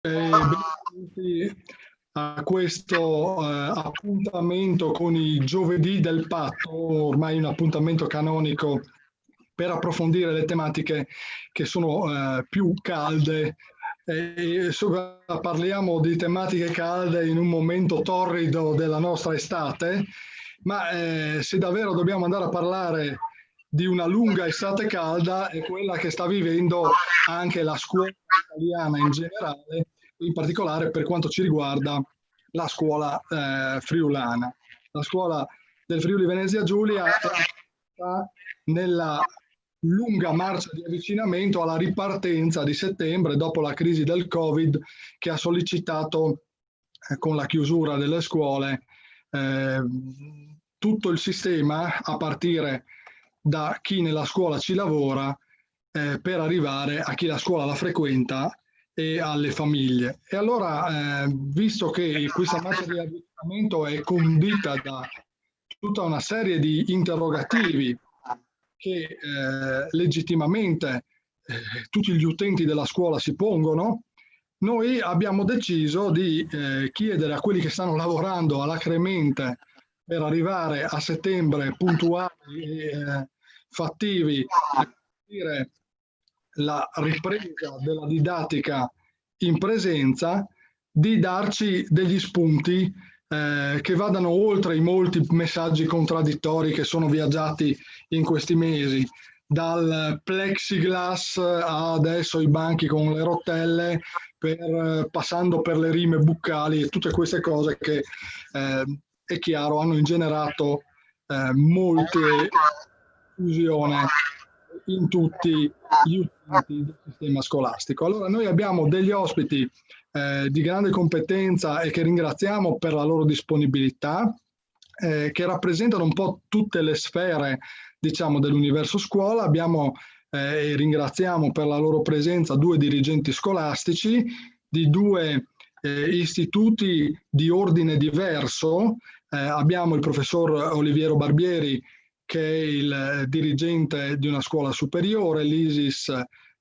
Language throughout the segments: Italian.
Benvenuti a questo appuntamento con i giovedì del patto, ormai un appuntamento canonico per approfondire le tematiche che sono più calde. Parliamo di tematiche calde in un momento torrido della nostra estate, ma se davvero dobbiamo andare a parlare di una lunga estate calda, è quella che sta vivendo anche la scuola italiana in generale, in particolare per quanto ci riguarda la scuola friulana. La scuola del Friuli Venezia Giulia è nella lunga marcia di avvicinamento alla ripartenza di settembre dopo la crisi del Covid, che ha sollecitato con la chiusura delle scuole tutto il sistema, a partire da chi nella scuola ci lavora, per arrivare a chi la scuola la frequenta e alle famiglie. E allora, visto che questa marcia di avvicinamento è condita da tutta una serie di interrogativi che legittimamente tutti gli utenti della scuola si pongono, noi abbiamo deciso di chiedere a quelli che stanno lavorando alacremente per arrivare a settembre puntuali e fattivi a dire la ripresa della didattica in presenza, di darci degli spunti che vadano oltre i molti messaggi contraddittori che sono viaggiati in questi mesi, dal plexiglass a adesso i banchi con le rotelle, passando per le rime buccali e tutte queste cose che è chiaro hanno ingenerato molte confusione in tutti gli utenti del sistema scolastico. Allora noi abbiamo degli ospiti di grande competenza e che ringraziamo per la loro disponibilità, che rappresentano un po' tutte le sfere, diciamo, dell'universo scuola. Abbiamo e ringraziamo per la loro presenza due dirigenti scolastici di due istituti di ordine diverso. Abbiamo il professor Oliviero Barbieri, che è il dirigente di una scuola superiore, l'ISIS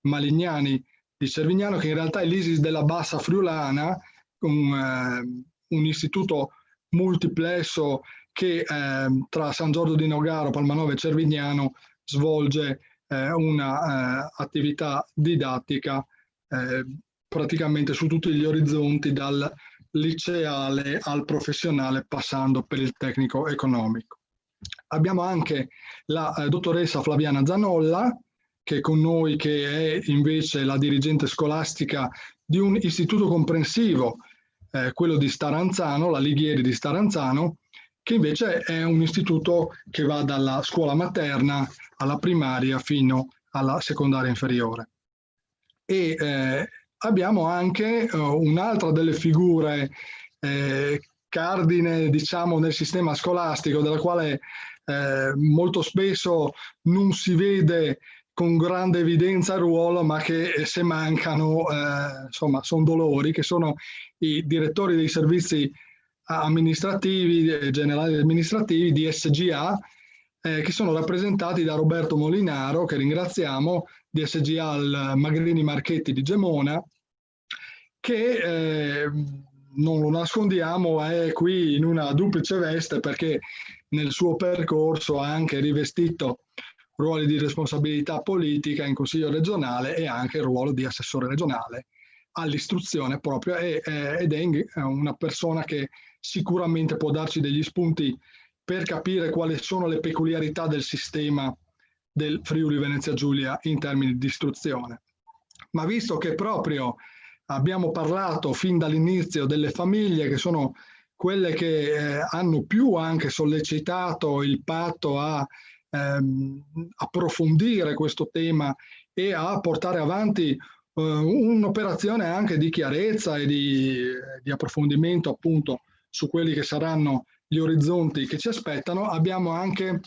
Malignani di Cervignano, che in realtà è l'ISIS della Bassa Friulana, un istituto multiplesso che tra San Giorgio di Nogaro, Palmanova e Cervignano svolge una attività didattica praticamente su tutti gli orizzonti, dal liceale al professionale, passando per il tecnico economico. Abbiamo anche la dottoressa Flaviana Zanolla, che è con noi, che è invece la dirigente scolastica di un istituto comprensivo, quello di Staranzano, la Lighieri di Staranzano, che invece è un istituto che va dalla scuola materna alla primaria fino alla secondaria inferiore. E abbiamo anche un'altra delle figure cardine, diciamo, nel sistema scolastico, della quale molto spesso non si vede con grande evidenza il ruolo, ma che se mancano, insomma, sono dolori, che sono i direttori dei servizi amministrativi, generali amministrativi di SGA, che sono rappresentati da Roberto Molinaro, che ringraziamo, di SGA al Magrini Marchetti di Gemona, che non lo nascondiamo, è qui in una duplice veste, perché nel suo percorso ha anche rivestito ruoli di responsabilità politica in Consiglio regionale e anche il ruolo di assessore regionale all'istruzione proprio, ed è una persona che sicuramente può darci degli spunti per capire quali sono le peculiarità del sistema del Friuli Venezia Giulia in termini di istruzione. Ma visto che proprio abbiamo parlato fin dall'inizio delle famiglie, che sono quelle che hanno più anche sollecitato il patto a approfondire questo tema e a portare avanti un'operazione anche di chiarezza e di approfondimento, appunto, su quelli che saranno gli orizzonti che ci aspettano, abbiamo anche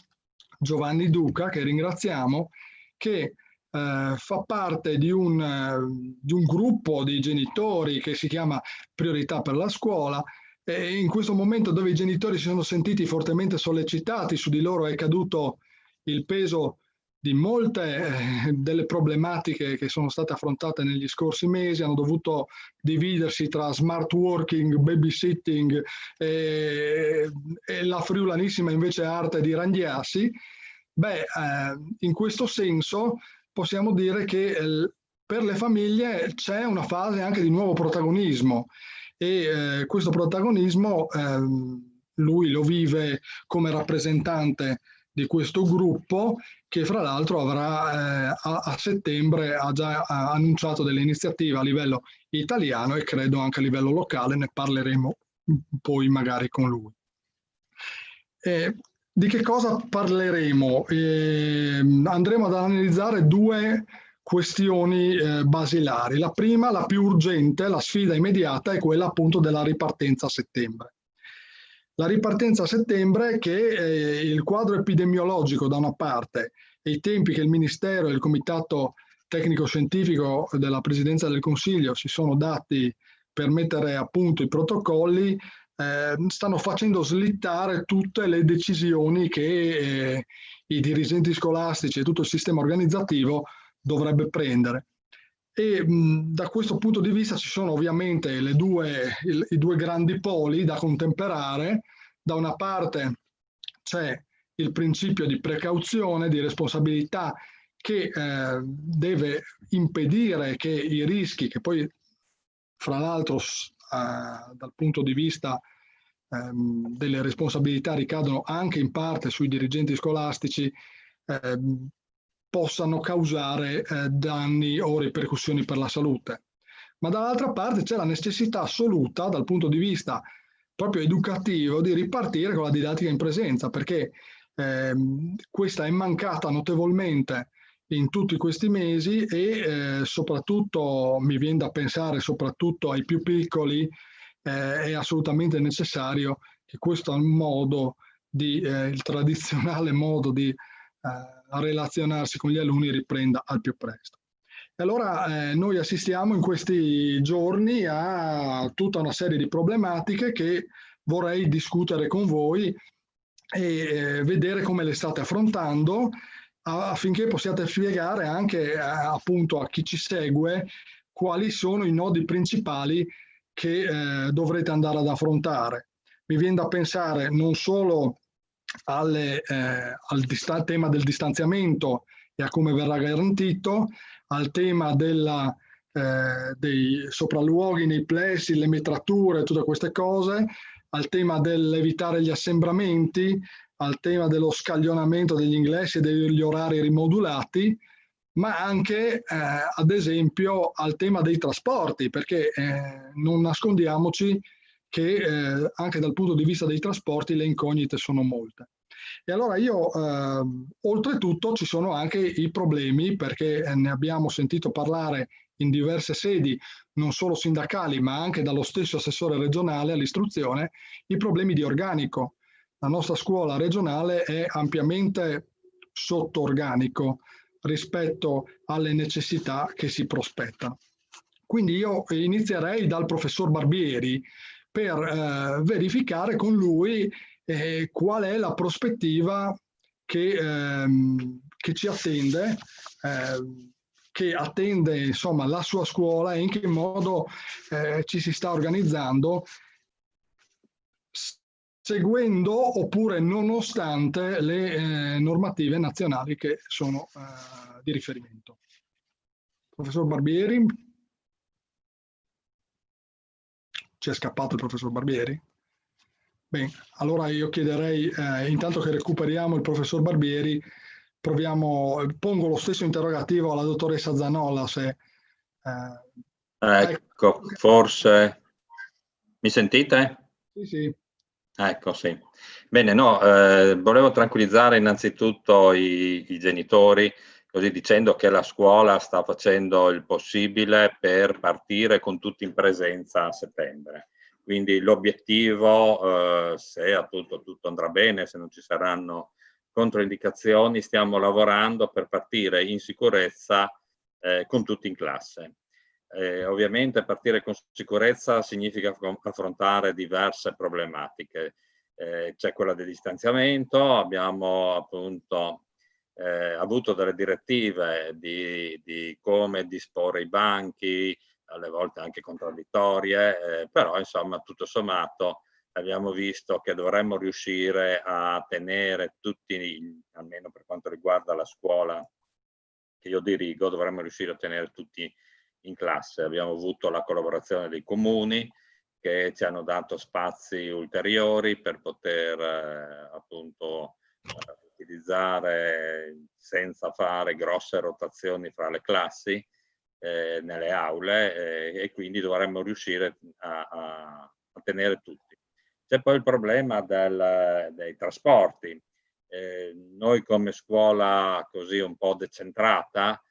Giovanni Duca, che ringraziamo, che fa parte di un gruppo di genitori che si chiama Priorità per la Scuola, e in questo momento, dove i genitori si sono sentiti fortemente sollecitati, su di loro è caduto il peso di molte delle problematiche che sono state affrontate negli scorsi mesi, hanno dovuto dividersi tra smart working, babysitting e la friulanissima invece arte di randiarsi. Beh, in questo senso possiamo dire che per le famiglie c'è una fase anche di nuovo protagonismo e questo protagonismo lui lo vive come rappresentante di questo gruppo che fra l'altro avrà a settembre ha già annunciato delle iniziative a livello italiano e credo anche a livello locale, ne parleremo poi magari con lui. Di che cosa parleremo? Andremo ad analizzare due questioni basilari. La prima, la più urgente, la sfida immediata, è quella appunto della ripartenza a settembre. La ripartenza a settembre che il quadro epidemiologico da una parte e i tempi che il Ministero e il Comitato Tecnico-Scientifico della Presidenza del Consiglio si sono dati per mettere a punto i protocolli stanno facendo slittare tutte le decisioni che i dirigenti scolastici e tutto il sistema organizzativo dovrebbe prendere. E da questo punto di vista ci sono ovviamente i due grandi poli da contemperare. Da una parte c'è il principio di precauzione, di responsabilità che deve impedire che i rischi, che poi fra l'altro dal punto di vista delle responsabilità ricadono anche in parte sui dirigenti scolastici, possano causare danni o ripercussioni per la salute. Ma dall'altra parte c'è la necessità assoluta dal punto di vista proprio educativo di ripartire con la didattica in presenza, perché questa è mancata notevolmente in tutti questi mesi e soprattutto mi viene da pensare soprattutto ai più piccoli, è assolutamente necessario che questo modo il tradizionale modo di relazionarsi con gli alunni riprenda al più presto. E allora noi assistiamo in questi giorni a tutta una serie di problematiche che vorrei discutere con voi e vedere come le state affrontando affinché possiate spiegare anche appunto a chi ci segue quali sono i nodi principali che dovrete andare ad affrontare. Mi viene da pensare non solo al tema del distanziamento e a come verrà garantito, al tema dei sopralluoghi nei plessi, le metrature, tutte queste cose, al tema dell'evitare gli assembramenti, al tema dello scaglionamento degli ingressi e degli orari rimodulati, ma anche ad esempio al tema dei trasporti, perché non nascondiamoci che anche dal punto di vista dei trasporti le incognite sono molte. E allora io, oltretutto, ci sono anche i problemi, perché ne abbiamo sentito parlare in diverse sedi, non solo sindacali, ma anche dallo stesso assessore regionale all'istruzione, i problemi di organico. La nostra scuola regionale è ampiamente sotto organico rispetto alle necessità che si prospettano. Quindi io inizierei dal professor Barbieri per verificare con lui qual è la prospettiva che ci attende, che attende insomma la sua scuola e in che modo ci si sta organizzando seguendo oppure nonostante le normative nazionali che sono di riferimento. Professor Barbieri? Ci è scappato il professor Barbieri? Bene, allora io chiederei, intanto che recuperiamo il professor Barbieri, pongo lo stesso interrogativo alla dottoressa Zanolla se... ecco, forse... Mi sentite? Sì, sì. Ecco, sì. Bene, no, volevo tranquillizzare innanzitutto i genitori, così dicendo che la scuola sta facendo il possibile per partire con tutti in presenza a settembre. Quindi l'obiettivo, se appunto tutto andrà bene, se non ci saranno controindicazioni, stiamo lavorando per partire in sicurezza con tutti in classe. Ovviamente partire con sicurezza significa affrontare diverse problematiche. C'è quella del distanziamento, abbiamo appunto avuto delle direttive di come disporre i banchi, alle volte anche contraddittorie, però insomma tutto sommato abbiamo visto che dovremmo riuscire a tenere tutti, almeno per quanto riguarda la scuola che io dirigo, dovremmo riuscire a tenere tutti in classe. Abbiamo avuto la collaborazione dei comuni che ci hanno dato spazi ulteriori per poter appunto utilizzare senza fare grosse rotazioni fra le classi nelle aule e quindi dovremmo riuscire a tenere tutti. C'è poi il problema dei trasporti. Noi come scuola così un po' decentrata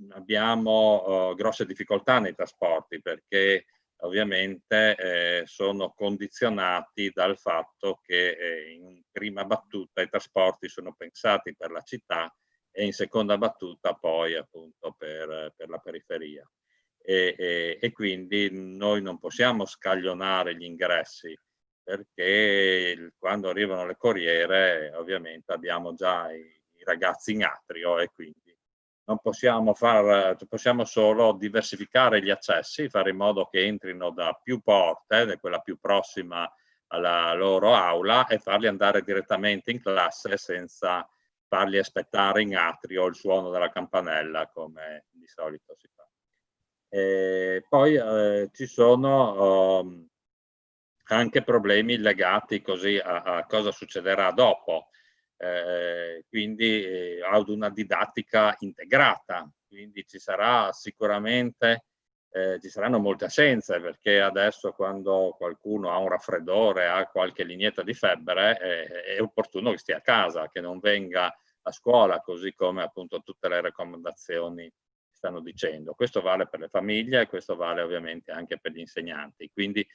abbiamo grosse difficoltà nei trasporti perché ovviamente sono condizionati dal fatto che in prima battuta i trasporti sono pensati per la città e in seconda battuta poi appunto per la periferia. E quindi noi non possiamo scaglionare gli ingressi perché quando arrivano le corriere ovviamente abbiamo già i ragazzi in atrio e quindi non possiamo possiamo solo diversificare gli accessi, fare in modo che entrino da più porte, quella più prossima alla loro aula, e farli andare direttamente in classe senza farli aspettare in atrio il suono della campanella come di solito si fa. Poi ci sono anche problemi legati così a cosa succederà dopo, quindi ad una didattica integrata, quindi ci sarà sicuramente, ci saranno molte assenze perché adesso quando qualcuno ha un raffreddore, ha qualche lignetta di febbre, è opportuno che stia a casa, che non venga a scuola, così come appunto tutte le raccomandazioni stanno dicendo. Questo vale per le famiglie e questo vale ovviamente anche per gli insegnanti. Quindi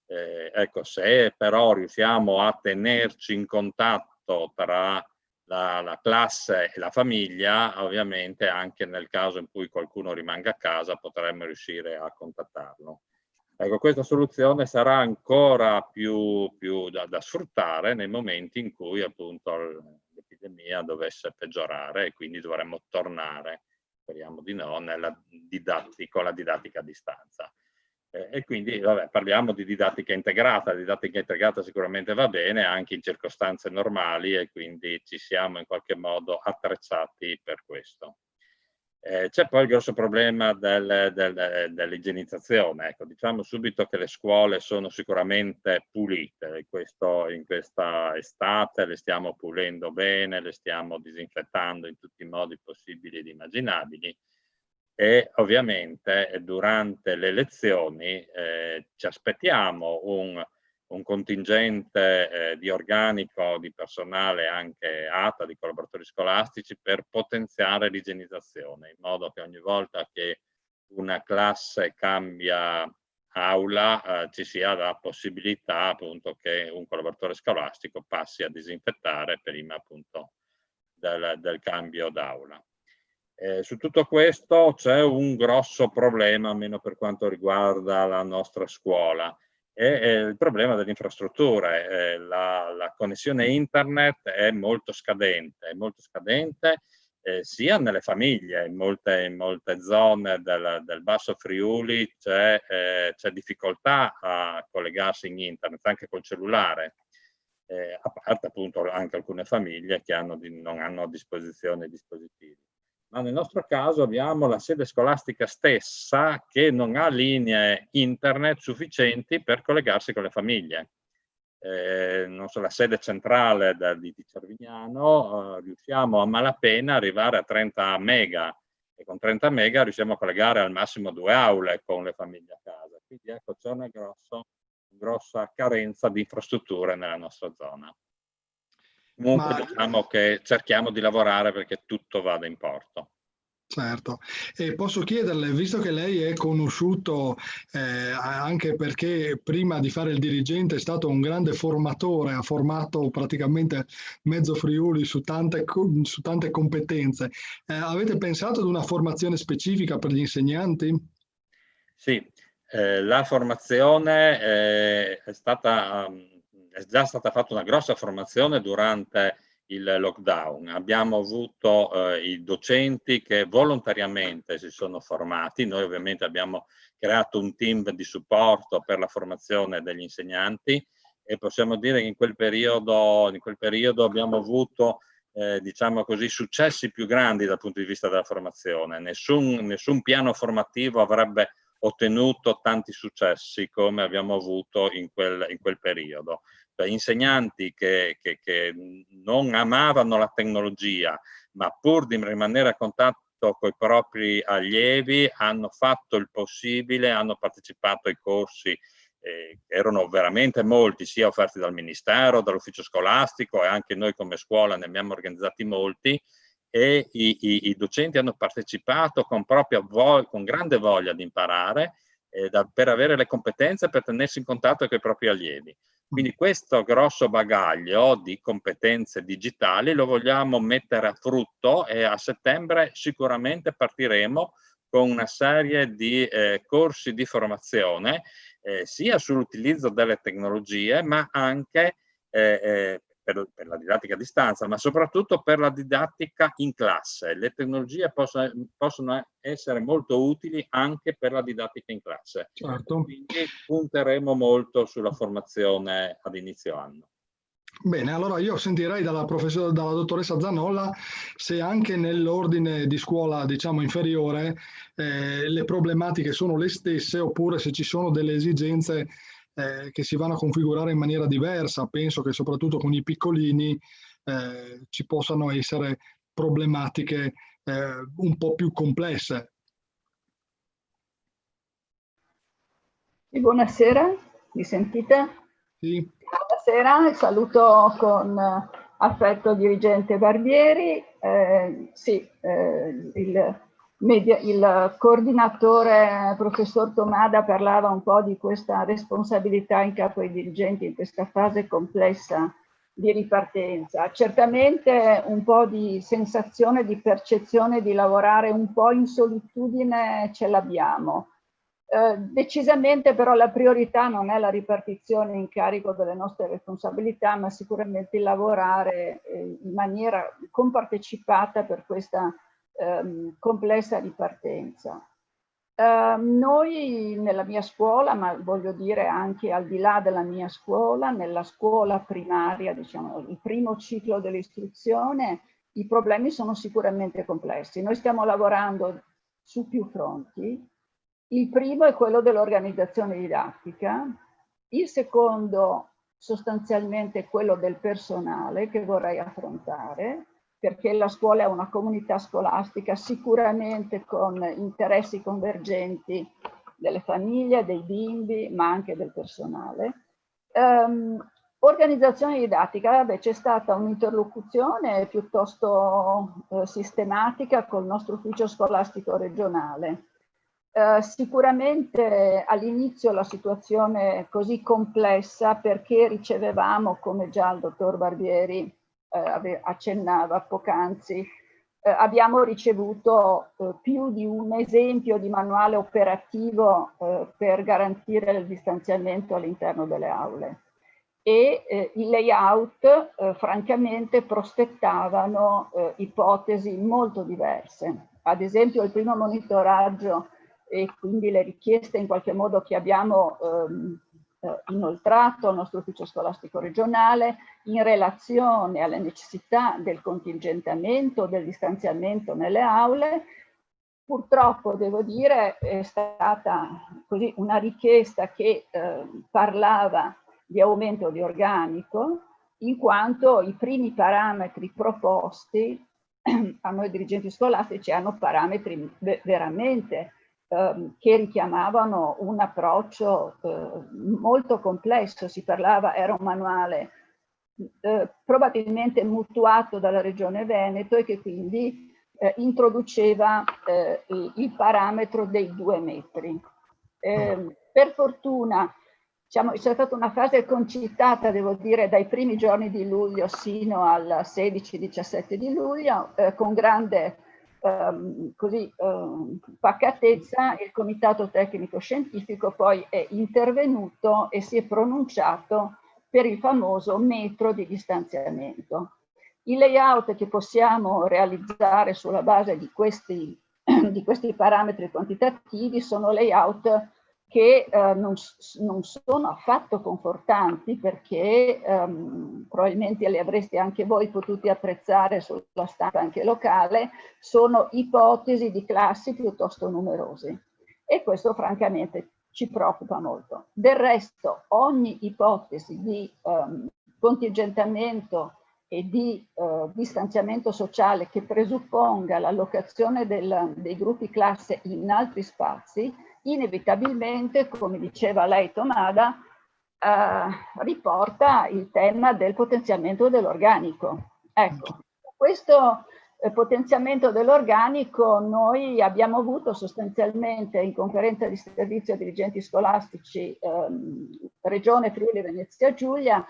ecco, se però riusciamo a tenerci in contatto tra la classe e la famiglia, ovviamente anche nel caso in cui qualcuno rimanga a casa potremmo riuscire a contattarlo. Ecco, questa soluzione sarà ancora più da sfruttare nei momenti in cui appunto l'epidemia dovesse peggiorare e quindi dovremmo tornare, speriamo di no, con la didattica a distanza. E quindi vabbè, parliamo di didattica integrata sicuramente va bene anche in circostanze normali e quindi ci siamo in qualche modo attrezzati per questo. C'è poi il grosso problema dell'igienizzazione. Ecco, diciamo subito che le scuole sono sicuramente pulite, in questa estate le stiamo pulendo bene, le stiamo disinfettando in tutti i modi possibili ed immaginabili e ovviamente durante le lezioni ci aspettiamo un contingente di organico, di personale anche ATA, di collaboratori scolastici, per potenziare l'igienizzazione, in modo che ogni volta che una classe cambia aula ci sia la possibilità appunto che un collaboratore scolastico passi a disinfettare prima appunto del cambio d'aula. Su tutto questo c'è un grosso problema, almeno per quanto riguarda la nostra scuola, è il problema delle infrastrutture. La connessione internet è molto scadente sia nelle famiglie, in molte zone del Basso Friuli c'è difficoltà a collegarsi in internet, anche col cellulare. A parte appunto anche alcune famiglie che non hanno a disposizione i dispositivi. Ma nel nostro caso abbiamo la sede scolastica stessa che non ha linee internet sufficienti per collegarsi con le famiglie. Non so, la sede centrale di Cervignano riusciamo a malapena ad arrivare a 30 mega e con 30 mega riusciamo a collegare al massimo 2 aule con le famiglie a casa. Quindi ecco, c'è una grossa carenza di infrastrutture nella nostra zona. Comunque diciamo che cerchiamo di lavorare perché tutto vada in porto. Certo, e posso chiederle, visto che lei è conosciuto anche perché prima di fare il dirigente è stato un grande formatore, ha formato praticamente mezzo Friuli su tante competenze, avete pensato ad una formazione specifica per gli insegnanti? Sì, la formazione è già stata fatta una grossa formazione durante il lockdown. Abbiamo avuto i docenti che volontariamente si sono formati. Noi ovviamente abbiamo creato un team di supporto per la formazione degli insegnanti e possiamo dire che in quel periodo abbiamo avuto diciamo così, successi più grandi dal punto di vista della formazione. Nessun piano formativo avrebbe ottenuto tanti successi come abbiamo avuto in quel periodo. Cioè, insegnanti che non amavano la tecnologia, ma pur di rimanere a contatto con i propri allievi, hanno fatto il possibile, hanno partecipato ai corsi erano veramente molti, sia offerti dal Ministero, dall'ufficio scolastico, e anche noi come scuola ne abbiamo organizzati molti, e i docenti hanno partecipato con grande voglia di imparare, per avere le competenze per tenersi in contatto con i propri allievi. Quindi questo grosso bagaglio di competenze digitali lo vogliamo mettere a frutto, e a settembre sicuramente partiremo con una serie di corsi di formazione sia sull'utilizzo delle tecnologie, ma anche per la didattica a distanza, ma soprattutto per la didattica in classe. Le tecnologie possono essere molto utili anche per la didattica in classe. Certo. Quindi punteremo molto sulla formazione ad inizio anno. Bene, allora io sentirei dalla dottoressa Zanolla se anche nell'ordine di scuola, diciamo, inferiore le problematiche sono le stesse, oppure se ci sono delle esigenze che si vanno a configurare in maniera diversa. Penso che soprattutto con i piccolini ci possano essere problematiche un po' più complesse. Sì, buonasera, mi sentite? Sì. Buonasera, saluto con affetto il dirigente Barbieri. Il coordinatore professor Tomada parlava un po' di questa responsabilità in capo ai dirigenti in questa fase complessa di ripartenza. Certamente un po' di sensazione, di percezione di lavorare un po' in solitudine ce l'abbiamo. Decisamente però la priorità non è la ripartizione in carico delle nostre responsabilità, ma sicuramente il lavorare in maniera compartecipata per questa complessa ripartenza. Noi nella mia scuola, ma voglio dire anche al di là della mia scuola, nella scuola primaria, diciamo il primo ciclo dell'istruzione, i problemi sono sicuramente complessi. Noi stiamo lavorando su più fronti. Il primo è quello dell'organizzazione didattica, il secondo sostanzialmente è quello del personale che vorrei affrontare, perché la scuola è una comunità scolastica sicuramente con interessi convergenti delle famiglie, dei bimbi, ma anche del personale. Organizzazione didattica, vabbè, c'è stata un'interlocuzione piuttosto sistematica col nostro ufficio scolastico regionale. Sicuramente all'inizio la situazione così complessa perché ricevevamo, come già il dottor Barbieri accennava poc'anzi, abbiamo ricevuto più di un esempio di manuale operativo per garantire il distanziamento all'interno delle aule. E i layout francamente prospettavano ipotesi molto diverse. Ad esempio il primo monitoraggio e quindi le richieste in qualche modo che abbiamo inoltrato al nostro ufficio scolastico regionale in relazione alle necessità del contingentamento, del distanziamento nelle aule. Purtroppo devo dire è stata così una richiesta che parlava di aumento di organico, in quanto i primi parametri proposti a noi dirigenti scolastici hanno parametri veramente che richiamavano un approccio molto complesso. Si parlava, era un manuale probabilmente mutuato dalla Regione Veneto e che quindi introduceva il parametro dei 2 metri. Per fortuna diciamo, c'è stata una fase concitata, devo dire, dai primi giorni di luglio sino al 16-17 di luglio, con grande pacatezza. Il comitato tecnico scientifico poi è intervenuto e si è pronunciato per il famoso metro di distanziamento. I layout che possiamo realizzare sulla base di questi parametri quantitativi sono layout che non sono affatto confortanti, perché probabilmente li avreste anche voi potuti apprezzare sulla stampa anche locale, sono ipotesi di classi piuttosto numerosi e questo francamente ci preoccupa molto. Del resto ogni ipotesi di contingentamento e di distanziamento sociale che presupponga l'allocazione dei gruppi classe in altri spazi, inevitabilmente, come diceva lei Tomada, riporta il tema del potenziamento dell'organico. Ecco, questo potenziamento dell'organico noi abbiamo avuto sostanzialmente in conferenza di servizio a dirigenti scolastici Regione Friuli Venezia Giulia,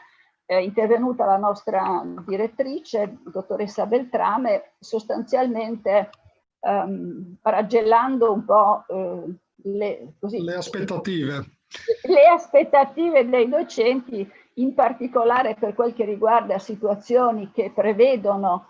intervenuta la nostra direttrice, dottoressa Beltrame, sostanzialmente raggellando un po' le aspettative dei docenti, in particolare per quel che riguarda situazioni che prevedono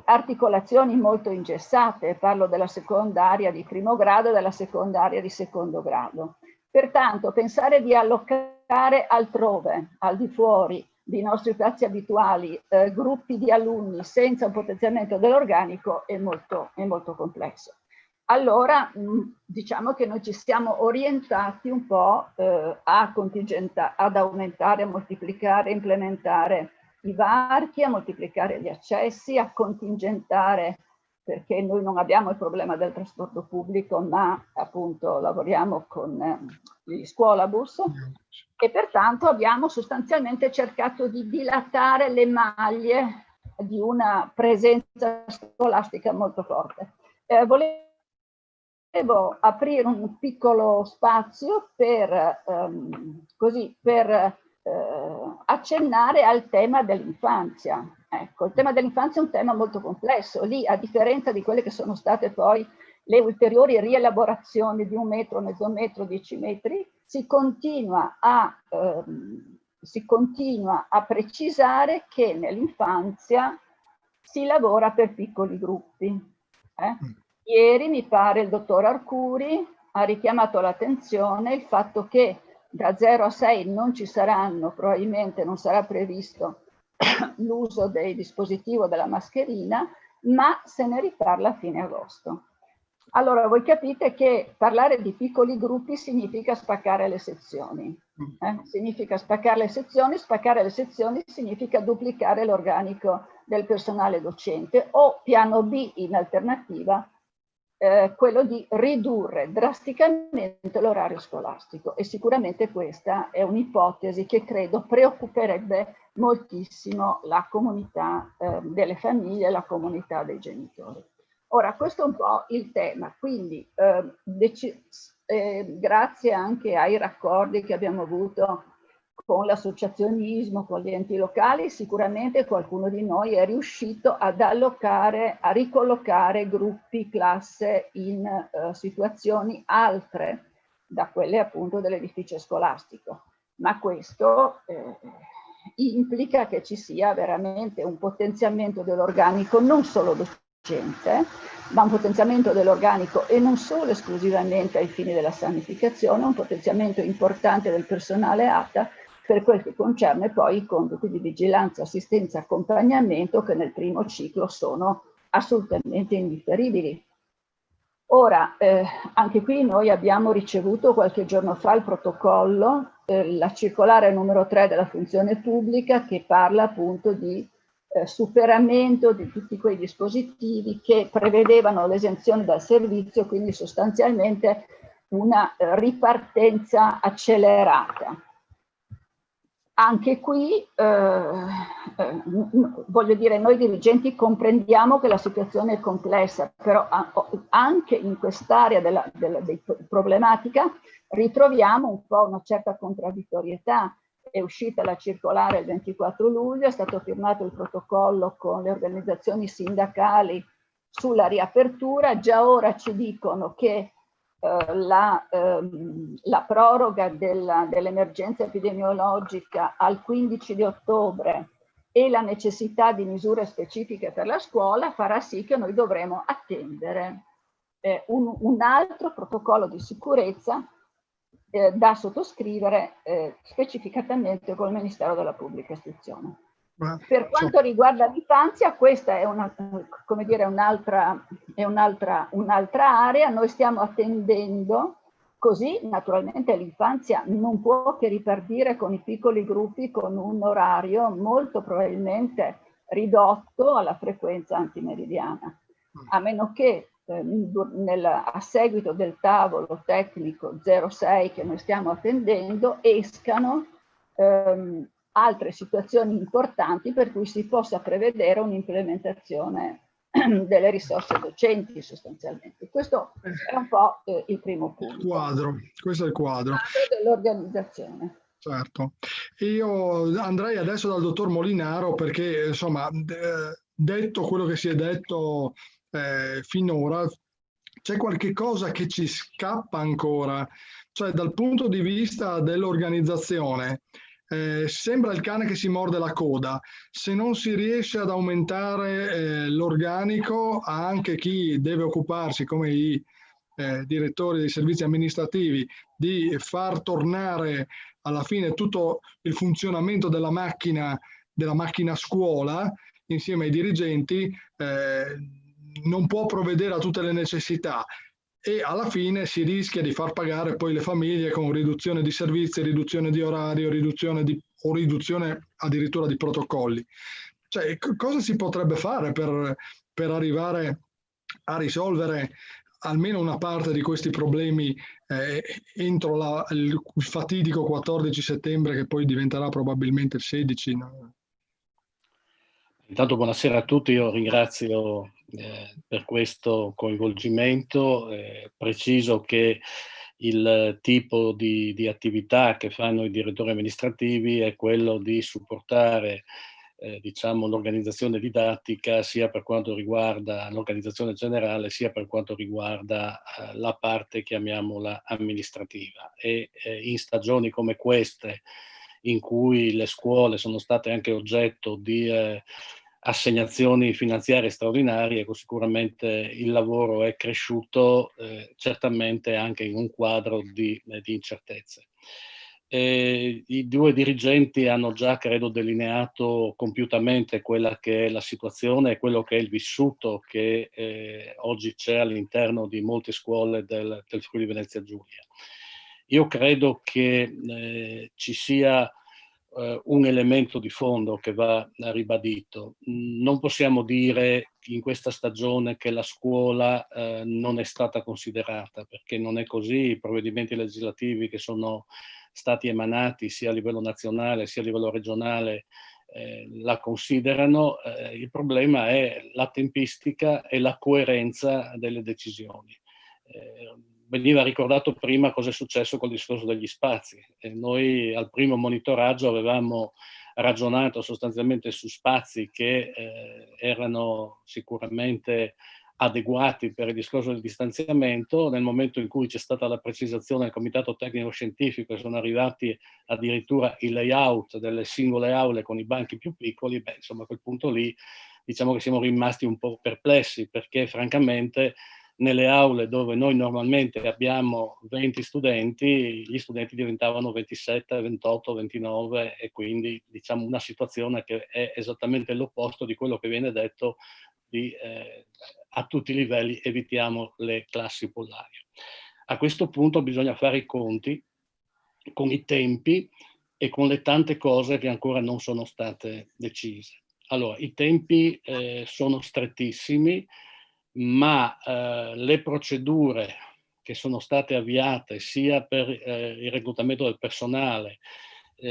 articolazioni molto ingessate. Parlo della secondaria di primo grado e della secondaria di secondo grado. Pertanto pensare di allocare altrove, al di fuori dei nostri spazi abituali, gruppi di alunni senza un potenziamento dell'organico è molto complesso. Allora diciamo che noi ci siamo orientati un po' ad aumentare, a moltiplicare, a implementare i varchi, a moltiplicare gli accessi, a contingentare, perché noi non abbiamo il problema del trasporto pubblico, ma appunto lavoriamo con gli scuolabus e pertanto abbiamo sostanzialmente cercato di dilatare le maglie di una presenza scolastica molto forte. Volevo aprire un piccolo spazio per accennare al tema dell'infanzia. Ecco, il tema dell'infanzia è un tema molto complesso. Lì, a differenza di quelle che sono state poi le ulteriori rielaborazioni di 1 metro, mezzo metro, 10 metri, si continua a precisare che nell'infanzia si lavora per piccoli gruppi. Ieri mi pare il dottor Arcuri ha richiamato l'attenzione il fatto che da 0 a 6 non ci saranno, probabilmente non sarà previsto l'uso del dispositivo della mascherina, ma se ne riparla a fine agosto. Allora voi capite che parlare di piccoli gruppi significa spaccare le sezioni. Significa spaccare le sezioni significa duplicare l'organico del personale docente o piano B in alternativa, quello di ridurre drasticamente l'orario scolastico, e sicuramente questa è un'ipotesi che credo preoccuperebbe moltissimo la comunità delle famiglie e la comunità dei genitori. Ora, questo è un po' il tema, quindi grazie anche ai raccordi che abbiamo avuto con l'associazionismo, con gli enti locali, sicuramente qualcuno di noi è riuscito ad allocare, a ricollocare gruppi classe in situazioni altre da quelle appunto dell'edificio scolastico. Ma questo implica che ci sia veramente un potenziamento dell'organico non solo docente, ma un potenziamento dell'organico e non solo esclusivamente ai fini della sanificazione, un potenziamento importante del personale ATA per quel che concerne poi i compiti di vigilanza, assistenza e accompagnamento che nel primo ciclo sono assolutamente indifferibili. Ora, anche qui noi abbiamo ricevuto qualche giorno fa il protocollo, la circolare numero 3 della funzione pubblica, che parla appunto di superamento di tutti quei dispositivi che prevedevano l'esenzione dal servizio, quindi sostanzialmente una ripartenza accelerata. Anche qui, voglio dire, noi dirigenti comprendiamo che la situazione è complessa, però anche in quest'area di problematica ritroviamo un po' una certa contraddittorietà. È uscita la circolare il 24 luglio, è stato firmato il protocollo con le organizzazioni sindacali sulla riapertura, già ora ci dicono che la proroga dell'emergenza epidemiologica al 15 di ottobre e la necessità di misure specifiche per la scuola farà sì che noi dovremo attendere un altro protocollo di sicurezza da sottoscrivere specificatamente col Ministero della Pubblica Istruzione. Per quanto riguarda l'infanzia, questa è un'altra area. Noi stiamo attendendo, così naturalmente l'infanzia non può che ripartire con i piccoli gruppi, con un orario molto probabilmente ridotto alla frequenza antimeridiana, a meno che a seguito del tavolo tecnico 06 che noi stiamo attendendo escano altre situazioni importanti per cui si possa prevedere un'implementazione delle risorse docenti sostanzialmente. Questo è un po' il primo punto. Questo è il quadro Dell'organizzazione. Certo. Io andrei adesso dal dottor Molinaro perché, insomma, detto quello che si è detto finora, c'è qualche cosa che ci scappa ancora, cioè dal punto di vista dell'organizzazione. Sembra il cane che si morde la coda. Se non si riesce ad aumentare l'organico, anche chi deve occuparsi, come i direttori dei servizi amministrativi, di far tornare alla fine tutto il funzionamento della macchina scuola insieme ai dirigenti, non può provvedere a tutte le necessità e alla fine si rischia di far pagare poi le famiglie con riduzione di servizi, riduzione di orario, o riduzione addirittura di protocolli. Cioè, cosa si potrebbe fare per arrivare a risolvere almeno una parte di questi problemi entro il fatidico 14 settembre che poi diventerà probabilmente il 16? No? Intanto buonasera a tutti, io ringrazio per questo coinvolgimento, preciso che il tipo di attività che fanno i direttori amministrativi è quello di supportare diciamo, l'organizzazione didattica sia per quanto riguarda l'organizzazione generale sia per quanto riguarda la parte, chiamiamola, amministrativa. E in stagioni come queste, in cui le scuole sono state anche oggetto di assegnazioni finanziarie straordinarie, sicuramente il lavoro è cresciuto, certamente anche in un quadro di incertezze. I due dirigenti hanno già, credo, delineato compiutamente quella che è la situazione e quello che è il vissuto che oggi c'è all'interno di molte scuole del Friuli Venezia Giulia. Io credo che ci sia un elemento di fondo che va ribadito. Non possiamo dire in questa stagione che la scuola non è stata considerata, perché non è così. I provvedimenti legislativi che sono stati emanati sia a livello nazionale sia a livello regionale la considerano. Il problema è la tempistica e la coerenza delle decisioni. Veniva ricordato prima cosa è successo col discorso degli spazi. Noi al primo monitoraggio avevamo ragionato sostanzialmente su spazi che erano sicuramente adeguati per il discorso del distanziamento. Nel momento in cui c'è stata la precisazione del comitato tecnico scientifico e sono arrivati addirittura i layout delle singole aule con i banchi più piccoli, insomma a quel punto lì diciamo che siamo rimasti un po' perplessi, perché francamente nelle aule dove noi normalmente abbiamo 20 studenti, gli studenti diventavano 27, 28, 29 e quindi diciamo una situazione che è esattamente l'opposto di quello che viene detto di a tutti i livelli evitiamo le classi pollarie. A questo punto bisogna fare i conti con i tempi e con le tante cose che ancora non sono state decise. Allora, i tempi sono strettissimi, ma le procedure che sono state avviate sia per il reclutamento del personale,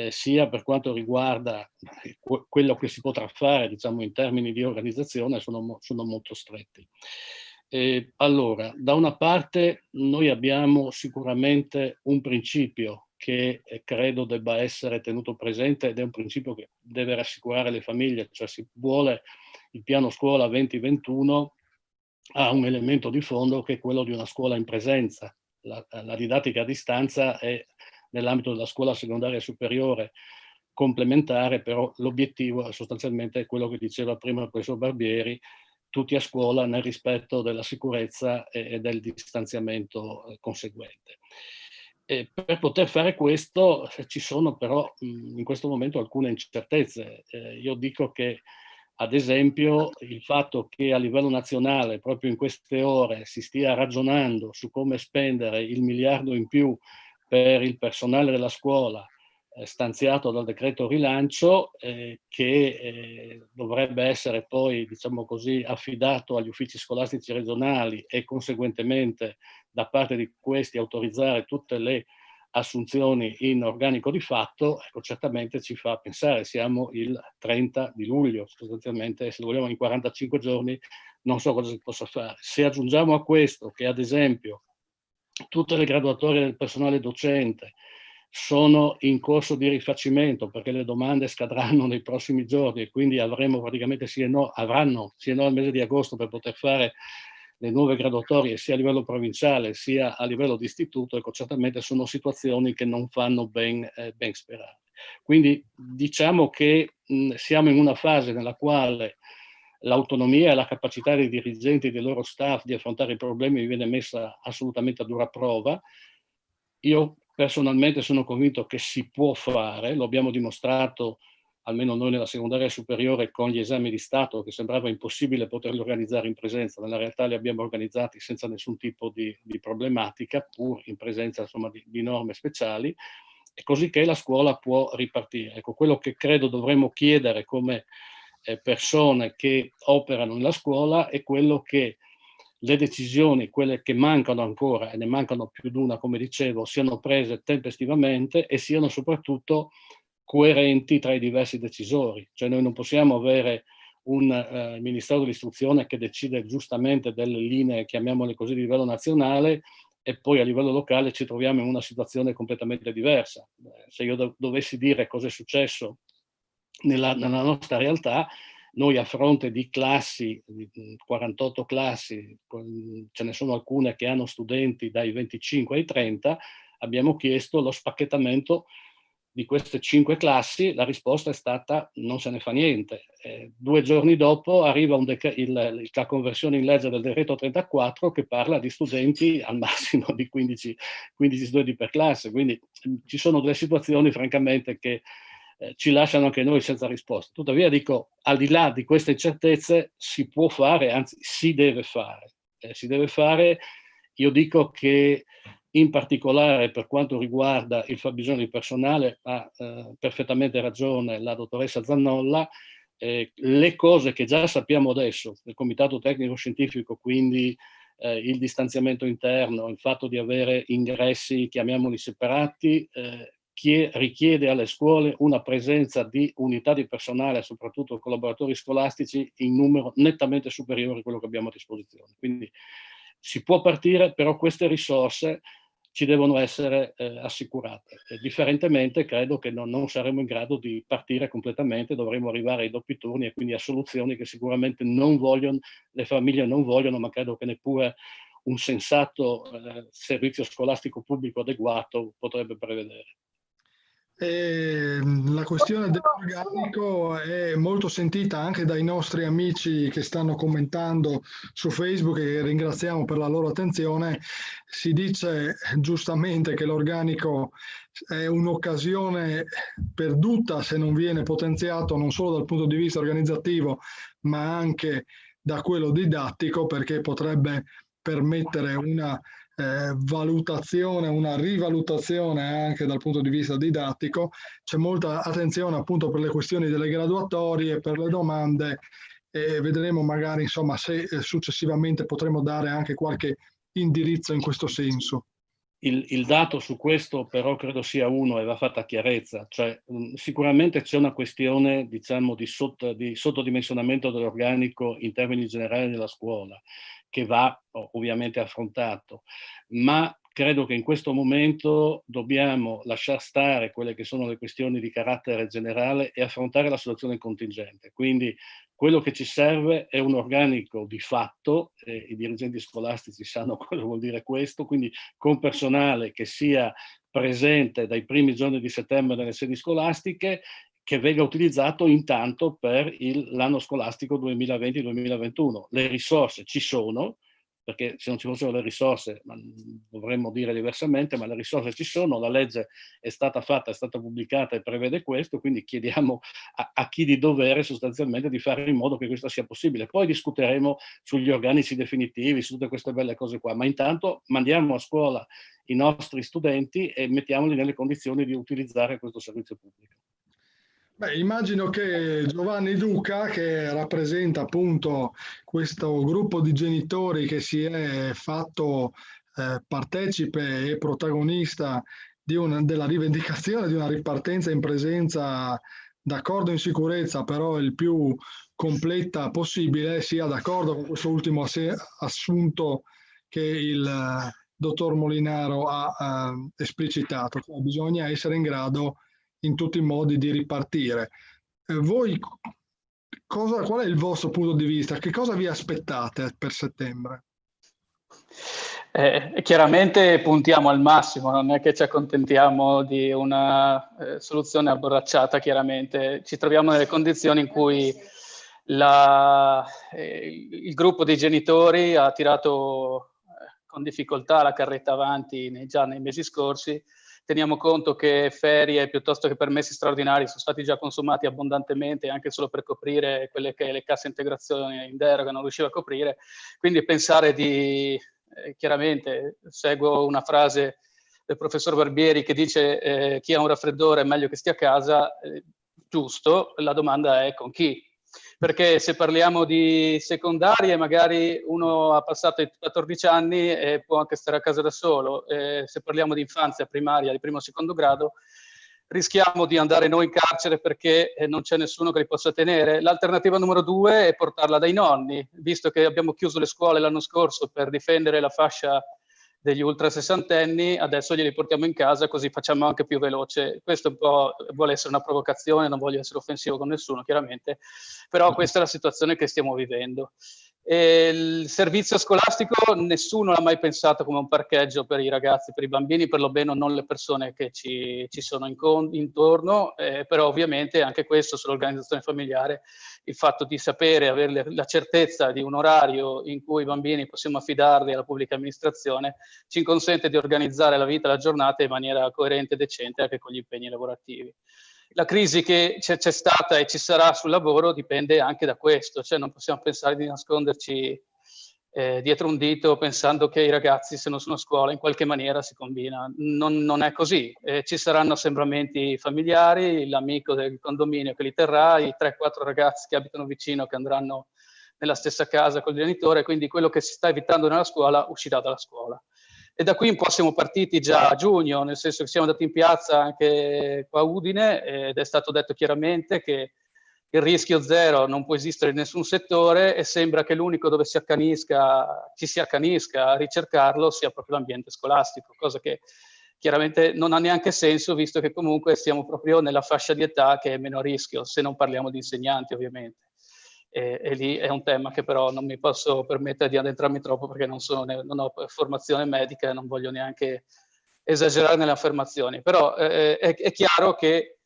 sia per quanto riguarda quello che si potrà fare, diciamo, in termini di organizzazione, sono molto stretti. Allora, da una parte noi abbiamo sicuramente un principio che credo debba essere tenuto presente ed è un principio che deve rassicurare le famiglie, cioè si vuole il piano scuola 2021 ha un elemento di fondo che è quello di una scuola in presenza. La didattica a distanza è nell'ambito della scuola secondaria superiore complementare, però l'obiettivo è sostanzialmente quello che diceva prima il professor Barbieri, tutti a scuola nel rispetto della sicurezza e del distanziamento conseguente. E per poter fare questo ci sono però in questo momento alcune incertezze. Io dico che ad esempio il fatto che a livello nazionale proprio in queste ore si stia ragionando su come spendere il miliardo in più per il personale della scuola stanziato dal decreto rilancio, che dovrebbe essere poi, diciamo così, affidato agli uffici scolastici regionali e conseguentemente da parte di questi autorizzare tutte le assunzioni in organico di fatto, ecco, certamente ci fa pensare, siamo il 30 di luglio, sostanzialmente se vogliamo in 45 giorni non so cosa si possa fare. Se aggiungiamo a questo che ad esempio tutte le graduatorie del personale docente sono in corso di rifacimento perché le domande scadranno nei prossimi giorni e quindi avremo praticamente avranno sì e no al mese di agosto per poter fare le nuove graduatorie sia a livello provinciale sia a livello di istituto, ecco, certamente sono situazioni che non fanno ben sperare. Quindi diciamo che siamo in una fase nella quale l'autonomia e la capacità dei dirigenti e dei loro staff di affrontare i problemi viene messa assolutamente a dura prova. Io personalmente sono convinto che si può fare, lo abbiamo dimostrato almeno noi nella secondaria superiore con gli esami di Stato, che sembrava impossibile poterli organizzare in presenza, nella realtà li abbiamo organizzati senza nessun tipo di problematica, pur in presenza insomma, di norme speciali, e così che la scuola può ripartire. Ecco, quello che credo dovremmo chiedere come persone che operano nella scuola è quello che le decisioni, quelle che mancano ancora, e ne mancano più di una, come dicevo, siano prese tempestivamente e siano soprattutto coerenti tra i diversi decisori. Cioè noi non possiamo avere un Ministero dell'Istruzione che decide giustamente delle linee, chiamiamole così, di livello nazionale e poi a livello locale ci troviamo in una situazione completamente diversa. Se io dovessi dire cosa è successo nella nostra realtà, noi a fronte di classi, 48 classi, ce ne sono alcune che hanno studenti dai 25 ai 30, abbiamo chiesto lo spacchettamento di queste 5 classi, la risposta è stata non se ne fa niente. 2 giorni dopo arriva la conversione in legge del decreto 34 che parla di studenti al massimo di 15 studenti per classe, quindi ci sono delle situazioni francamente che ci lasciano anche noi senza risposta. Tuttavia dico, al di là di queste incertezze si può fare, anzi si deve fare. Si deve fare, io dico che in particolare per quanto riguarda il fabbisogno di personale ha perfettamente ragione la dottoressa Zannolla, le cose che già sappiamo adesso del Comitato Tecnico Scientifico, quindi il distanziamento interno, il fatto di avere ingressi, chiamiamoli separati, richiede alle scuole una presenza di unità di personale, soprattutto collaboratori scolastici, in numero nettamente superiore a quello che abbiamo a disposizione. Quindi si può partire, però queste risorse ci devono essere assicurate. Differentemente credo che non saremo in grado di partire completamente, dovremo arrivare ai doppi turni e quindi a soluzioni che sicuramente le famiglie non vogliono, ma credo che neppure un sensato servizio scolastico pubblico adeguato potrebbe prevedere. La questione dell'organico è molto sentita anche dai nostri amici che stanno commentando su Facebook e ringraziamo per la loro attenzione. Si dice giustamente che l'organico è un'occasione perduta se non viene potenziato non solo dal punto di vista organizzativo ma anche da quello didattico, perché potrebbe permettere una valutazione, una rivalutazione anche dal punto di vista didattico. C'è molta attenzione appunto per le questioni delle graduatorie, per le domande e vedremo magari insomma se successivamente potremo dare anche qualche indirizzo in questo senso. Il dato su questo però credo sia uno e va fatta chiarezza, cioè sicuramente c'è una questione diciamo di sottodimensionamento dell'organico in termini generali della scuola che va ovviamente affrontato, ma credo che in questo momento dobbiamo lasciar stare quelle che sono le questioni di carattere generale e affrontare la situazione contingente. Quindi quello che ci serve è un organico di fatto, i dirigenti scolastici sanno cosa vuol dire questo, quindi con personale che sia presente dai primi giorni di settembre nelle sedi scolastiche, che venga utilizzato intanto per l'anno scolastico 2020-2021. Le risorse ci sono, perché se non ci fossero le risorse dovremmo dire diversamente, ma le risorse ci sono, la legge è stata fatta, è stata pubblicata e prevede questo, quindi chiediamo a chi di dovere sostanzialmente di fare in modo che questo sia possibile. Poi discuteremo sugli organici definitivi, su tutte queste belle cose qua, ma intanto mandiamo a scuola i nostri studenti e mettiamoli nelle condizioni di utilizzare questo servizio pubblico. Beh, immagino che Giovanni Duca, che rappresenta appunto questo gruppo di genitori che si è fatto partecipe e protagonista della rivendicazione di una ripartenza in presenza, d'accordo in sicurezza, però il più completa possibile, sia d'accordo con questo ultimo assunto che il dottor Molinaro ha esplicitato, cioè bisogna essere in grado in tutti i modi di ripartire. Voi qual è il vostro punto di vista? Che cosa vi aspettate per settembre? Chiaramente puntiamo al massimo, non è che ci accontentiamo di una soluzione abborracciata, chiaramente. Ci troviamo nelle condizioni in cui il gruppo dei genitori ha tirato con difficoltà la carretta avanti già nei mesi scorsi. Teniamo conto che ferie piuttosto che permessi straordinari sono stati già consumati abbondantemente anche solo per coprire quelle che le casse integrazione in deroga non riusciva a coprire, quindi pensare chiaramente seguo una frase del professor Barbieri che dice chi ha un raffreddore è meglio che stia a casa, giusto, la domanda è con chi? Perché se parliamo di secondarie, magari uno ha passato i 14 anni e può anche stare a casa da solo. Se parliamo di infanzia primaria di primo o secondo grado, rischiamo di andare noi in carcere perché non c'è nessuno che li possa tenere. L'alternativa numero 2 è portarla dai nonni, visto che abbiamo chiuso le scuole l'anno scorso per difendere la fascia degli ultra sessantenni, adesso glieli portiamo in casa così facciamo anche più veloce. Questo un po' vuole essere una provocazione, non voglio essere offensivo con nessuno chiaramente, però questa è la situazione che stiamo vivendo. E il servizio scolastico nessuno l'ha mai pensato come un parcheggio per i ragazzi, per i bambini, per lo meno non le persone che ci sono intorno, però ovviamente anche questo sull'organizzazione familiare, il fatto di sapere, avere la certezza di un orario in cui i bambini possiamo affidarli alla pubblica amministrazione, ci consente di organizzare la vita e la giornata in maniera coerente e decente anche con gli impegni lavorativi. La crisi che c'è stata e ci sarà sul lavoro dipende anche da questo, cioè non possiamo pensare di nasconderci dietro un dito pensando che i ragazzi se non sono a scuola in qualche maniera si combina. Non è così, ci saranno assembramenti familiari, l'amico del condominio che li terrà, i 3-4 ragazzi che abitano vicino che andranno nella stessa casa col genitore, quindi quello che si sta evitando nella scuola uscirà dalla scuola. E da qui un po' siamo partiti già a giugno, nel senso che siamo andati in piazza anche qua a Udine ed è stato detto chiaramente che il rischio zero non può esistere in nessun settore e sembra che l'unico dove ci si accanisca a ricercarlo sia proprio l'ambiente scolastico, cosa che chiaramente non ha neanche senso visto che comunque siamo proprio nella fascia di età che è meno a rischio, se non parliamo di insegnanti ovviamente. E lì è un tema che però non mi posso permettere di addentrarmi troppo perché non ho formazione medica e non voglio neanche esagerare nelle affermazioni, però è chiaro che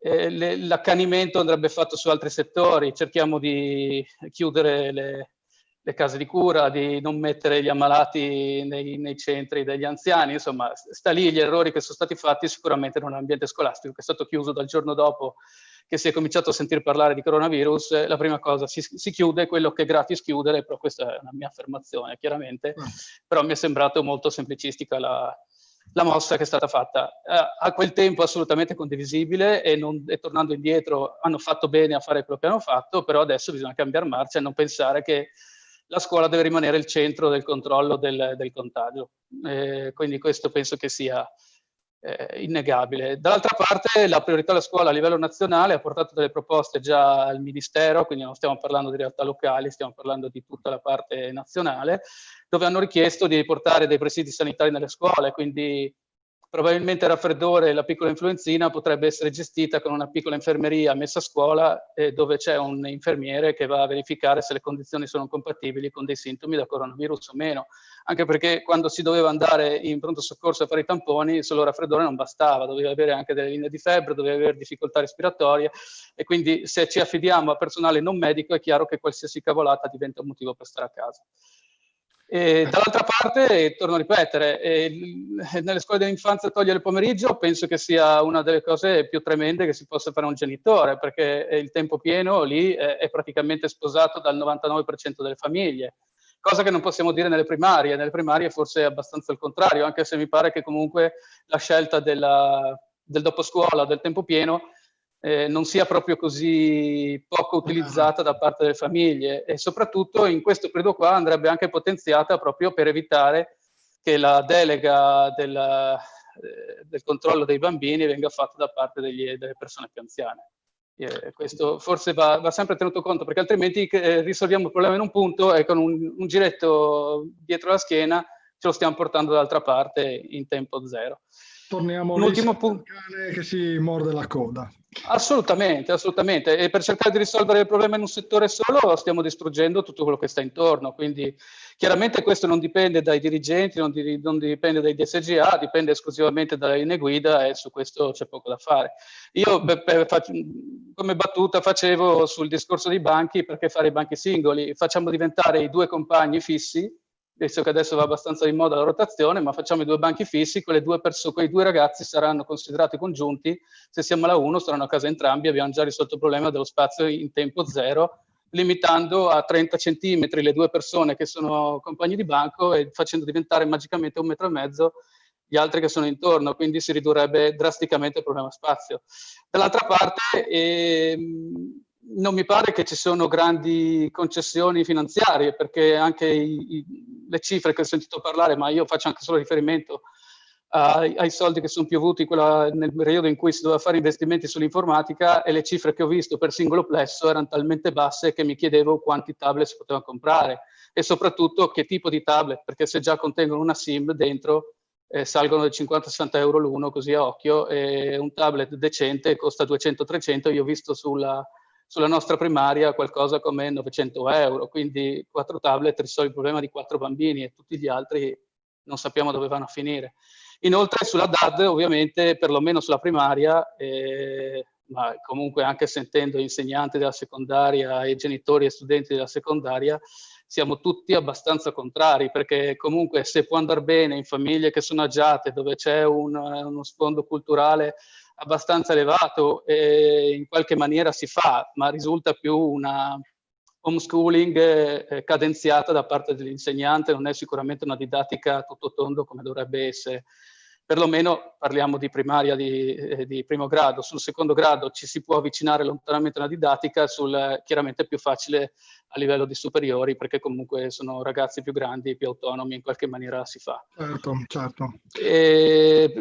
l'accanimento andrebbe fatto su altri settori, cerchiamo di chiudere le case di cura, di non mettere gli ammalati nei centri degli anziani, insomma sta lì gli errori che sono stati fatti sicuramente in un ambiente scolastico che è stato chiuso dal giorno dopo che si è cominciato a sentir parlare di coronavirus, la prima cosa si chiude quello che è gratis chiudere, però questa è una mia affermazione chiaramente, però mi è sembrato molto semplicistica la mossa che è stata fatta. A quel tempo assolutamente condivisibile e tornando indietro hanno fatto bene a fare quello che hanno fatto, però adesso bisogna cambiare marcia e non pensare che la scuola deve rimanere il centro del controllo del contagio. Quindi questo penso che sia innegabile. Dall'altra parte la priorità della scuola a livello nazionale ha portato delle proposte già al Ministero, quindi non stiamo parlando di realtà locali, stiamo parlando di tutta la parte nazionale, dove hanno richiesto di portare dei presidi sanitari nelle scuole, quindi probabilmente il raffreddore e la piccola influenzina potrebbe essere gestita con una piccola infermeria messa a scuola dove c'è un infermiere che va a verificare se le condizioni sono compatibili con dei sintomi da coronavirus o meno. Anche perché quando si doveva andare in pronto soccorso a fare i tamponi, solo il raffreddore non bastava, doveva avere anche delle linee di febbre, doveva avere difficoltà respiratorie, e quindi se ci affidiamo a personale non medico è chiaro che qualsiasi cavolata diventa un motivo per stare a casa. Dall'altra parte, torno a ripetere, nelle scuole dell'infanzia togliere il pomeriggio penso che sia una delle cose più tremende che si possa fare a un genitore, perché il tempo pieno lì è praticamente sposato dal 99% delle famiglie, cosa che non possiamo dire nelle primarie forse è abbastanza il contrario, anche se mi pare che comunque la scelta del dopo scuola, del tempo pieno, non sia proprio così poco utilizzata da parte delle famiglie, e soprattutto in questo periodo qua andrebbe anche potenziata proprio per evitare che la delega del controllo dei bambini venga fatta da parte delle persone più anziane. Questo forse va sempre tenuto conto, perché altrimenti risolviamo il problema in un punto e con un giretto dietro la schiena ce lo stiamo portando dall'altra parte in tempo zero. Torniamo un ultimo punto. Cane che si morde la coda. Assolutamente, assolutamente. E per cercare di risolvere il problema in un settore solo stiamo distruggendo tutto quello che sta intorno. Quindi chiaramente questo non dipende dai dirigenti, non dipende dai DSGA, dipende esclusivamente dalle linee guida, e su questo c'è poco da fare. Io come battuta facevo sul discorso dei banchi, perché fare i banchi singoli? Facciamo diventare i 2 compagni fissi, visto che adesso va abbastanza di moda la rotazione, ma facciamo i 2 banchi fissi, quei 2 ragazzi saranno considerati congiunti, se siamo alla 1 saranno a casa entrambi, abbiamo già risolto il problema dello spazio in tempo zero, limitando a 30 centimetri le 2 persone che sono compagni di banco e facendo diventare magicamente 1,5 metri gli altri che sono intorno, quindi si ridurrebbe drasticamente il problema spazio. Dall'altra parte, non mi pare che ci sono grandi concessioni finanziarie, perché anche le cifre che ho sentito parlare, ma io faccio anche solo riferimento ai soldi che sono piovuti nel periodo in cui si doveva fare investimenti sull'informatica, e le cifre che ho visto per singolo plesso erano talmente basse che mi chiedevo quanti tablet si poteva comprare e soprattutto che tipo di tablet, perché se già contengono una SIM dentro salgono da 50-60 euro l'uno, così a occhio, e un tablet decente costa 200-300, io ho visto sulla nostra primaria qualcosa come 900 euro, quindi 4 tablet risolve il problema di 4 bambini e tutti gli altri non sappiamo dove vanno a finire. Inoltre sulla DAD, ovviamente, perlomeno sulla primaria, ma comunque anche sentendo insegnanti della secondaria e genitori e studenti della secondaria, siamo tutti abbastanza contrari, perché comunque se può andare bene in famiglie che sono agiate, dove c'è uno sfondo culturale abbastanza elevato, in qualche maniera si fa, ma risulta più una homeschooling cadenziata da parte dell'insegnante, non è sicuramente una didattica a tutto tondo come dovrebbe essere. Perlomeno parliamo di primaria di primo grado. Sul secondo grado ci si può avvicinare lontanamente alla didattica, chiaramente è più facile a livello di superiori, perché comunque sono ragazzi più grandi, più autonomi, in qualche maniera si fa. Certo, certo.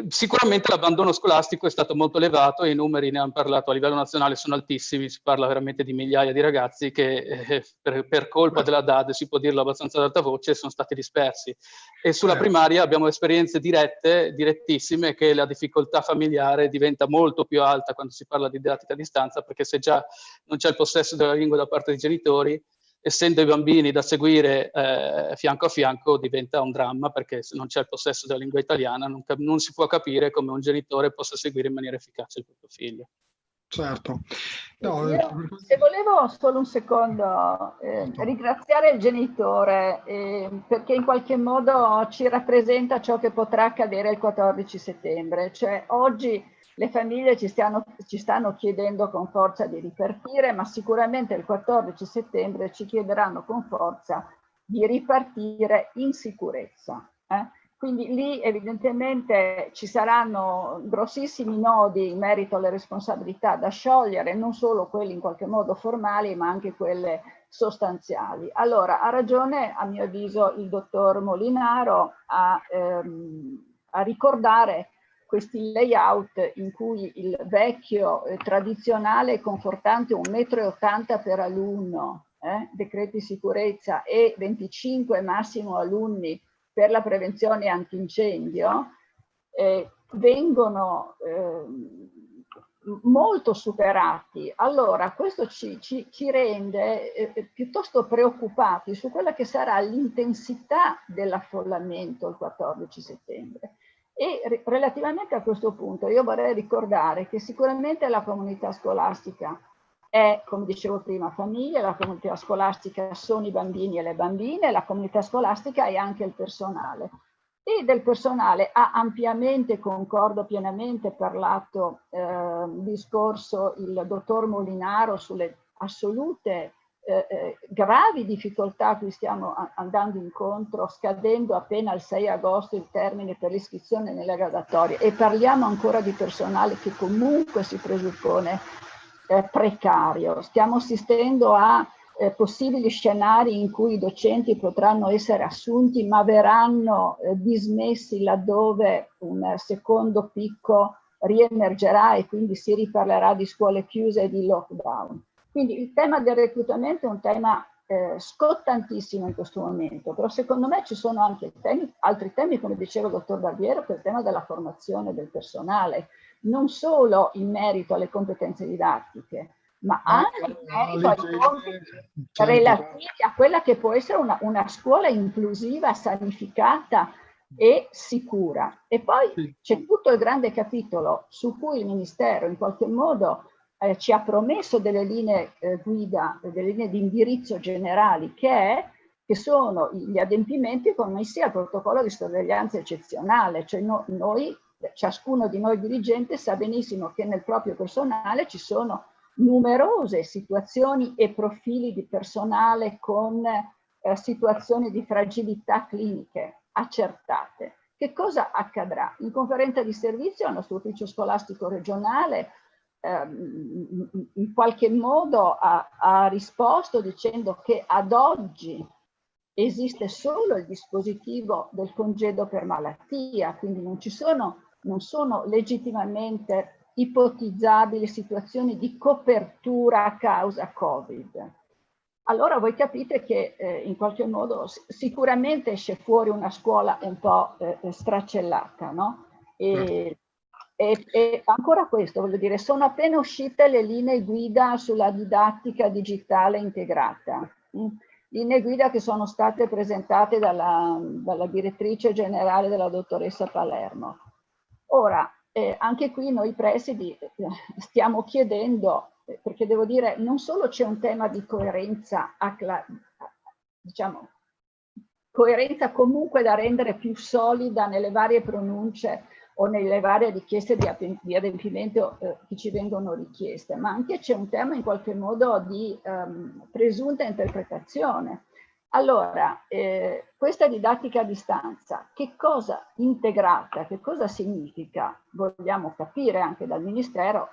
Sicuramente l'abbandono scolastico è stato molto elevato e i numeri, ne hanno parlato a livello nazionale, sono altissimi, si parla veramente di migliaia di ragazzi che per colpa della DAD, si può dirlo abbastanza ad alta voce, sono stati dispersi. E sulla primaria abbiamo esperienze direttissime, che la difficoltà familiare diventa molto più alta quando si parla di didattica a distanza, perché se già non c'è il possesso della lingua da parte dei genitori, essendo i bambini da seguire fianco a fianco diventa un dramma, perché se non c'è il possesso della lingua italiana non si può capire come un genitore possa seguire in maniera efficace il proprio figlio. Certo. No, se volevo solo un secondo ringraziare il genitore perché in qualche modo ci rappresenta ciò che potrà accadere il 14 settembre. Cioè, oggi le famiglie ci stanno chiedendo con forza di ripartire, ma sicuramente il 14 settembre ci chiederanno con forza di ripartire in sicurezza. Quindi lì evidentemente ci saranno grossissimi nodi in merito alle responsabilità da sciogliere, non solo quelli in qualche modo formali, ma anche quelle sostanziali. Allora, ha ragione, a mio avviso, il dottor Molinaro a ricordare questi layout in cui il vecchio tradizionale confortante 1,80 m per alunno, decreti sicurezza, e 25 massimo alunni per la prevenzione antincendio, vengono molto superati, allora questo ci rende piuttosto preoccupati su quella che sarà l'intensità dell'affollamento il 14 settembre. E relativamente a questo punto io vorrei ricordare che sicuramente la comunità scolastica è, come dicevo prima, famiglia, la comunità scolastica sono i bambini e le bambine, la comunità scolastica è anche il personale. E del personale ha ampiamente, concordo pienamente, parlato discorso il dottor Molinaro sulle assolute gravi difficoltà a cui stiamo andando incontro, scadendo appena il 6 agosto il termine per l'iscrizione nelle graduatorie, e parliamo ancora di personale che comunque si presuppone precario. Stiamo assistendo a possibili scenari in cui i docenti potranno essere assunti ma verranno dismessi laddove un secondo picco riemergerà e quindi si riparlerà di scuole chiuse e di lockdown. Quindi il tema del reclutamento è un tema scottantissimo in questo momento, però secondo me ci sono anche altri temi, come diceva il dottor Barbiero, che è il tema della formazione del personale, non solo in merito alle competenze didattiche, ma anche in merito ai compiti relativi a quella che può essere una scuola inclusiva, sanificata e sicura. E poi c'è tutto il grande capitolo su cui il Ministero in qualche modo ci ha promesso delle linee guida, delle linee di indirizzo generali, che sono gli adempimenti connessi al protocollo di sorveglianza eccezionale. Cioè noi, ciascuno di noi dirigente sa benissimo che nel proprio personale ci sono numerose situazioni e profili di personale con situazioni di fragilità cliniche accertate. Che cosa accadrà? In conferenza di servizio il nostro ufficio scolastico regionale in qualche modo ha risposto dicendo che ad oggi esiste solo il dispositivo del congedo per malattia, quindi non sono legittimamente ipotizzabili situazioni di copertura a causa Covid. Allora voi capite che in qualche modo sicuramente esce fuori una scuola un po' stracellata, no? E ancora questo, voglio dire, sono appena uscite le linee guida sulla didattica digitale integrata. Linee guida che sono state presentate dalla direttrice generale, della dottoressa Palermo. Ora, anche qui noi presidi stiamo chiedendo, perché devo dire, non solo c'è un tema di coerenza, diciamo, coerenza comunque da rendere più solida nelle varie pronunce o nelle varie richieste di adempimento che ci vengono richieste, ma anche c'è un tema in qualche modo di presunta interpretazione. Allora, questa didattica a distanza, che cosa integrata, che cosa significa? Vogliamo capire anche dal Ministero,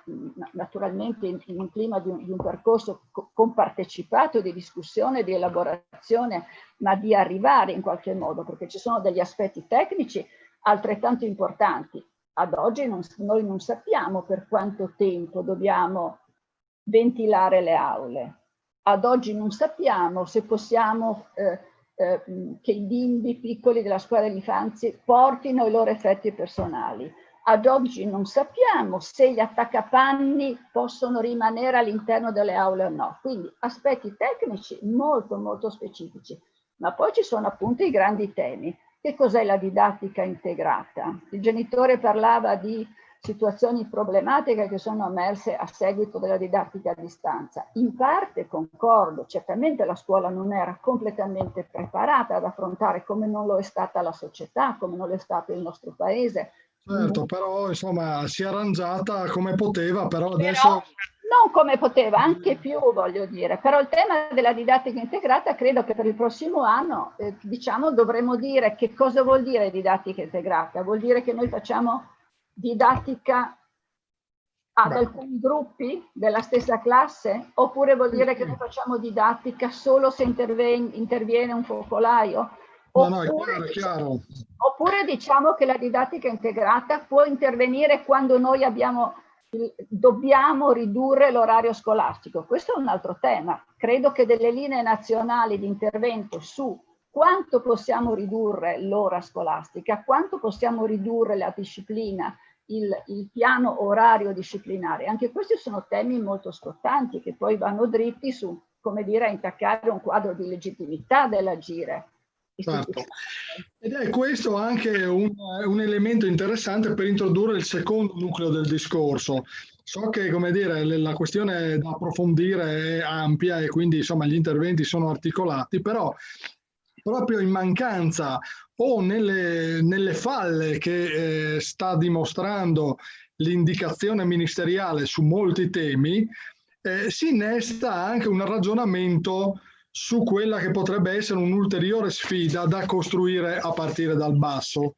naturalmente in un clima di un percorso compartecipato di discussione, di elaborazione, ma di arrivare in qualche modo, perché ci sono degli aspetti tecnici altrettanto importanti. Ad oggi noi non sappiamo per quanto tempo dobbiamo ventilare le aule. Ad oggi non sappiamo se possiamo che i bimbi piccoli della scuola dell'infanzia portino i loro effetti personali. Ad oggi non sappiamo se gli attaccapanni possono rimanere all'interno delle aule o no. Quindi aspetti tecnici molto molto specifici. Ma poi ci sono appunto i grandi temi. Che cos'è la didattica integrata? Il genitore parlava di situazioni problematiche che sono emerse a seguito della didattica a distanza. In parte concordo, certamente la scuola non era completamente preparata ad affrontare, come non lo è stata la società, come non lo è stato il nostro paese. Certo, però insomma si è arrangiata come poteva, però adesso... Non come poteva, anche più voglio dire, però il tema della didattica integrata credo che per il prossimo anno diciamo dovremmo dire che cosa vuol dire didattica integrata, vuol dire che noi facciamo didattica ad alcuni gruppi della stessa classe, oppure vuol dire che noi facciamo didattica solo se interviene un focolaio? No, è chiaro. Oppure diciamo che la didattica integrata può intervenire quando noi dobbiamo ridurre l'orario scolastico. Questo è un altro tema. Credo che delle linee nazionali di intervento su quanto possiamo ridurre l'ora scolastica, quanto possiamo ridurre la disciplina il piano orario disciplinare. Anche questi sono temi molto scottanti che poi vanno dritti su, come dire, a intaccare un quadro di legittimità dell'agire. Certo. Ed è questo anche un elemento interessante per introdurre il secondo nucleo del discorso. So che, come dire, la questione da approfondire è ampia e quindi insomma gli interventi sono articolati, però proprio in mancanza o nelle falle che sta dimostrando l'indicazione ministeriale su molti temi, si innesta anche un ragionamento su quella che potrebbe essere un'ulteriore sfida da costruire a partire dal basso.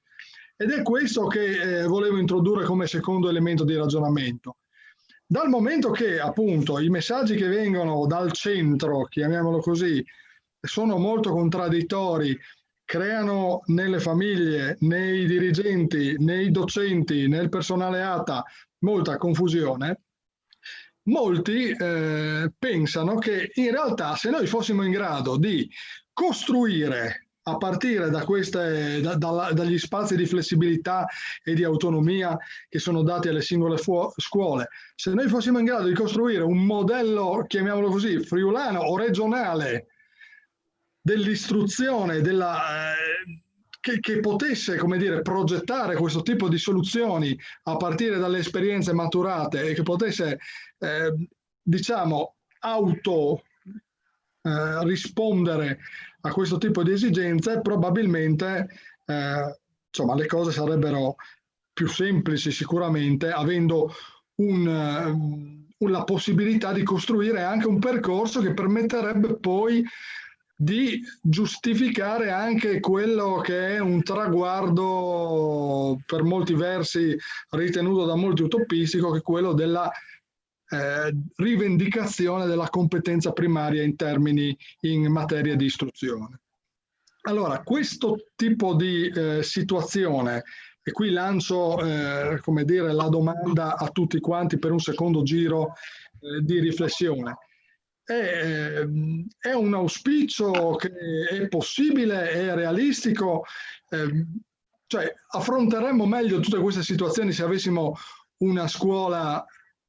Ed è questo che volevo introdurre come secondo elemento di ragionamento. Dal momento che appunto i messaggi che vengono dal centro, chiamiamolo così, sono molto contraddittori, creano nelle famiglie, nei dirigenti, nei docenti, nel personale ATA molta confusione, molti pensano che in realtà se noi fossimo in grado di costruire a partire da dagli spazi di flessibilità e di autonomia che sono dati alle singole scuole, se noi fossimo in grado di costruire un modello, chiamiamolo così, friulano o regionale dell'istruzione, che potesse, come dire, progettare questo tipo di soluzioni a partire dalle esperienze maturate e che potesse, diciamo, rispondere a questo tipo di esigenze, probabilmente insomma, le cose sarebbero più semplici sicuramente, avendo la possibilità di costruire anche un percorso che permetterebbe poi di giustificare anche quello che è un traguardo per molti versi ritenuto da molti utopistico, che è quello della rivendicazione della competenza primaria in materia di istruzione. Allora, questo tipo di situazione, e qui lancio come dire, la domanda a tutti quanti per un secondo giro di riflessione. È un auspicio che è possibile, è realistico, cioè affronteremmo meglio tutte queste situazioni se avessimo una scuola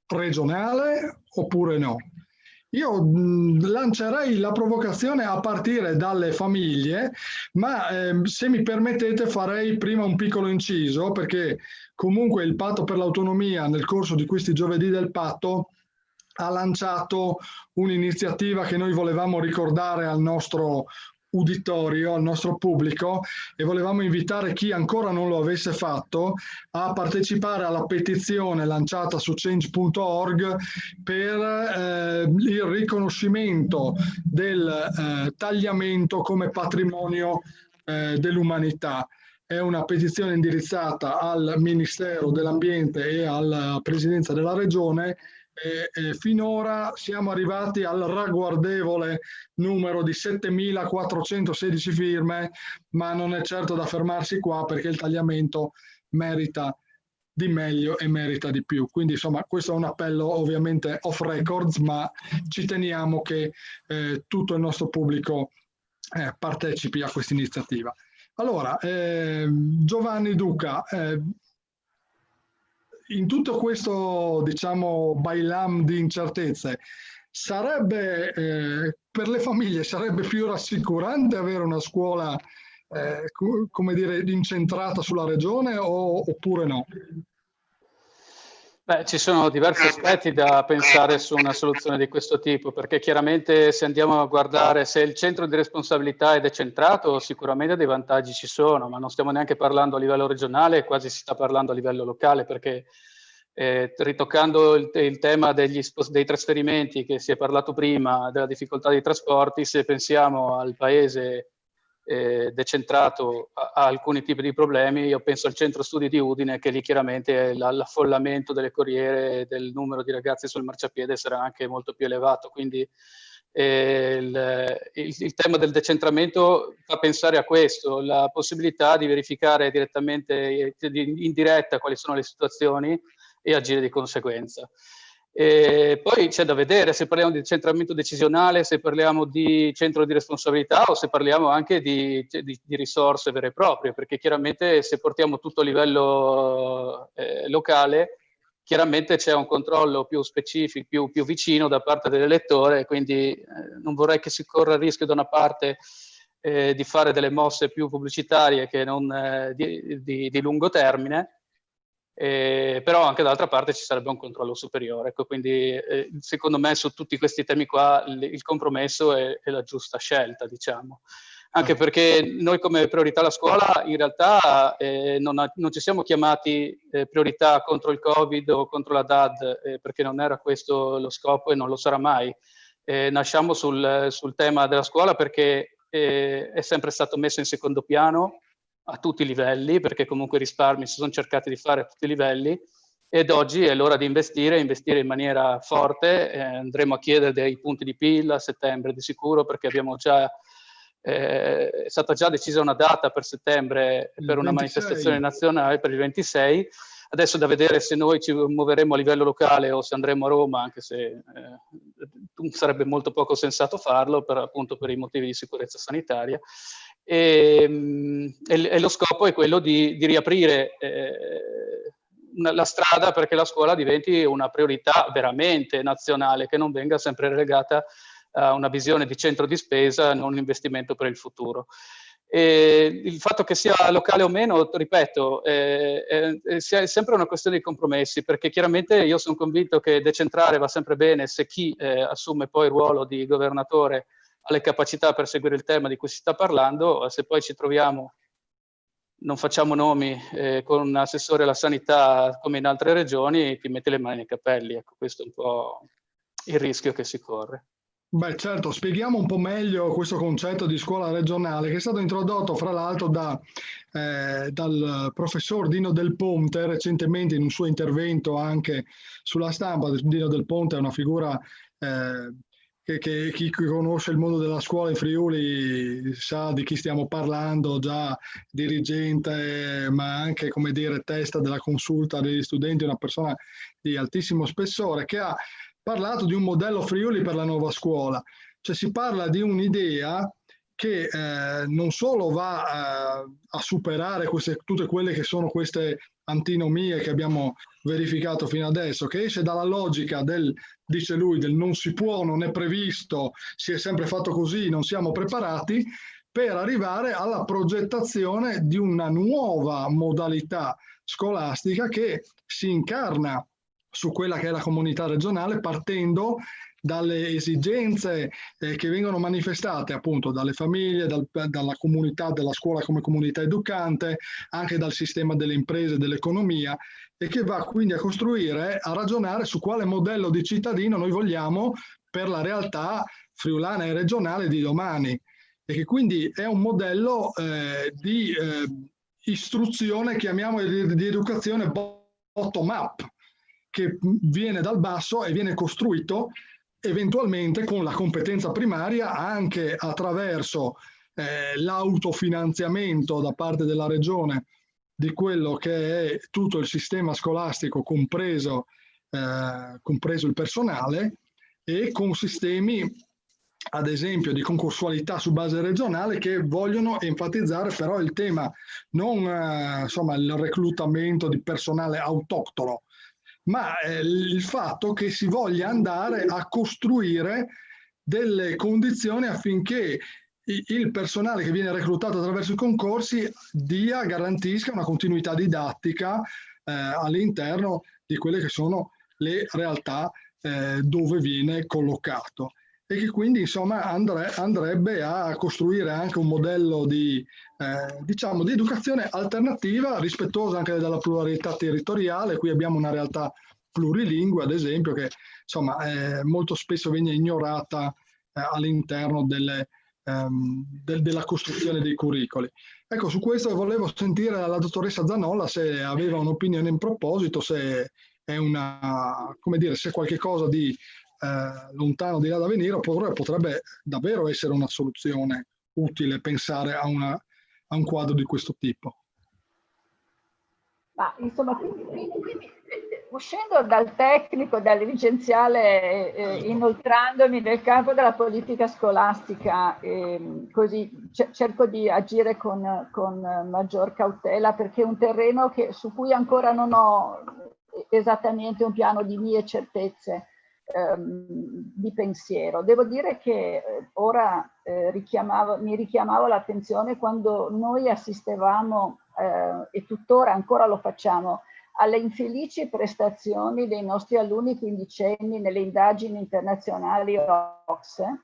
regionale oppure no? Io lancerei la provocazione a partire dalle famiglie, ma se mi permettete farei prima un piccolo inciso, perché comunque il Patto per l'Autonomia nel corso di questi giovedì del Patto ha lanciato un'iniziativa che noi volevamo ricordare al nostro uditorio, al nostro pubblico, e volevamo invitare chi ancora non lo avesse fatto a partecipare alla petizione lanciata su change.org per il riconoscimento del tagliamento come patrimonio dell'umanità. È una petizione indirizzata al Ministero dell'Ambiente e alla Presidenza della Regione. Finora siamo arrivati al ragguardevole numero di 7.416 firme, ma non è certo da fermarsi qua, perché il tagliamento merita di meglio e merita di più. Quindi insomma questo è un appello ovviamente off records, ma ci teniamo che tutto il nostro pubblico partecipi a questa iniziativa. Allora, Giovanni Duca, in tutto questo, diciamo, bailam di incertezze, sarebbe per le famiglie sarebbe più rassicurante avere una scuola, come dire, incentrata sulla regione oppure no? Beh, ci sono diversi aspetti da pensare su una soluzione di questo tipo, perché chiaramente se andiamo a guardare se il centro di responsabilità è decentrato, sicuramente dei vantaggi ci sono, ma non stiamo neanche parlando a livello regionale, quasi si sta parlando a livello locale, perché ritoccando il tema dei trasferimenti che si è parlato prima, della difficoltà dei trasporti, se pensiamo al paese decentrato a alcuni tipi di problemi, io penso al centro studi di Udine, che lì chiaramente l'affollamento delle corriere e del numero di ragazzi sul marciapiede sarà anche molto più elevato, quindi il tema del decentramento fa pensare a questo, la possibilità di verificare direttamente in diretta quali sono le situazioni e agire di conseguenza. E poi c'è da vedere se parliamo di decentramento decisionale, se parliamo di centro di responsabilità o se parliamo anche di risorse vere e proprie, perché chiaramente se portiamo tutto a livello locale, chiaramente c'è un controllo più specifico, più vicino da parte dell'elettore, quindi non vorrei che si corra il rischio da una parte di fare delle mosse più pubblicitarie che non di lungo termine. Però anche dall'altra parte ci sarebbe un controllo superiore, ecco, quindi secondo me su tutti questi temi qua il compromesso è la giusta scelta, diciamo, anche perché noi come priorità alla scuola in realtà non ci siamo chiamati priorità contro il Covid o contro la DAD, perché non era questo lo scopo e non lo sarà mai. Nasciamo sul tema della scuola perché è sempre stato messo in secondo piano a tutti i livelli, perché comunque i risparmi si sono cercati di fare a tutti i livelli, ed oggi è l'ora di investire in maniera forte. Andremo a chiedere dei punti di PIL a settembre di sicuro, perché abbiamo già è stata già decisa una data per settembre per una manifestazione nazionale per il 26. Adesso da vedere se noi ci muoveremo a livello locale o se andremo a Roma, anche se sarebbe molto poco sensato farlo appunto per i motivi di sicurezza sanitaria. E lo scopo è quello di riaprire la strada perché la scuola diventi una priorità veramente nazionale, che non venga sempre relegata a una visione di centro di spesa, non un investimento per il futuro. E il fatto che sia locale o meno, ripeto, è sempre una questione di compromessi, perché chiaramente io sono convinto che decentrare va sempre bene se chi assume poi il ruolo di governatore ha le capacità per seguire il tema di cui si sta parlando. Se poi ci troviamo, non facciamo nomi, con un assessore alla sanità come in altre regioni, ti metti le mani nei capelli. Ecco, questo è un po' il rischio che si corre. Beh, certo, spieghiamo un po' meglio questo concetto di scuola regionale che è stato introdotto fra l'altro dal professor Dino Del Ponte recentemente in un suo intervento anche sulla stampa. Dino Del Ponte è una figura che chi conosce il mondo della scuola in Friuli sa di chi stiamo parlando, già dirigente ma anche, come dire, testa della consulta degli studenti, una persona di altissimo spessore che ha parlato di un modello Friuli per la nuova scuola, cioè si parla di un'idea che non solo va a superare tutte quelle che sono queste antinomie che abbiamo verificato fino adesso, che esce dalla logica dice lui, del non si può, non è previsto, si è sempre fatto così, non siamo preparati, per arrivare alla progettazione di una nuova modalità scolastica che si incarna su quella che è la comunità regionale, partendo dalle esigenze che vengono manifestate appunto dalle famiglie, dalla comunità della scuola come comunità educante, anche dal sistema delle imprese, dell'economia, e che va quindi a costruire, a ragionare su quale modello di cittadino noi vogliamo per la realtà friulana e regionale di domani, e che quindi è un modello di istruzione, chiamiamolo di educazione bottom up, che viene dal basso e viene costruito eventualmente con la competenza primaria anche attraverso l'autofinanziamento da parte della regione di quello che è tutto il sistema scolastico, compreso il personale, e con sistemi ad esempio di concorsualità su base regionale che vogliono enfatizzare però il tema non insomma il reclutamento di personale autoctono, ma il fatto che si voglia andare a costruire delle condizioni affinché il personale che viene reclutato attraverso i concorsi garantisca una continuità didattica all'interno di quelle che sono le realtà dove viene collocato, e che quindi insomma andrebbe a costruire anche un modello di educazione alternativa, rispettosa anche della pluralità territoriale. Qui abbiamo una realtà plurilingue, ad esempio, che insomma molto spesso viene ignorata all'interno della costruzione dei curricoli. Ecco, su questo volevo sentire dalla dottoressa Zanolla se aveva un'opinione in proposito, se è se qualche cosa di lontano di là da venire, potrebbe davvero essere una soluzione utile pensare a un quadro di questo tipo. Ma insomma, quindi uscendo dal tecnico, dal licenziale, inoltrandomi nel campo della politica scolastica, così cerco di agire con maggior cautela, perché è un terreno su cui ancora non ho esattamente un piano di mie certezze di pensiero. Devo dire che ora mi richiamavo l'attenzione quando noi assistevamo, e tuttora ancora lo facciamo, alle infelici prestazioni dei nostri alunni quindicenni nelle indagini internazionali OCSE,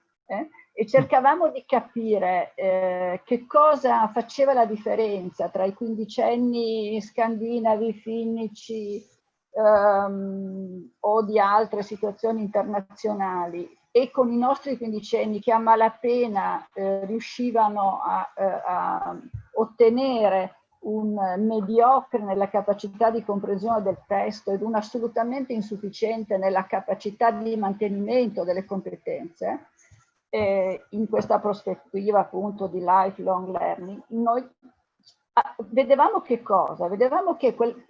e cercavamo di capire che cosa faceva la differenza tra i quindicenni scandinavi, finnici o di altre situazioni internazionali e con i nostri quindicenni che a malapena riuscivano a ottenere un mediocre nella capacità di comprensione del testo ed un assolutamente insufficiente nella capacità di mantenimento delle competenze, in questa prospettiva appunto di lifelong learning, noi vedevamo che cosa? Vedevamo che quei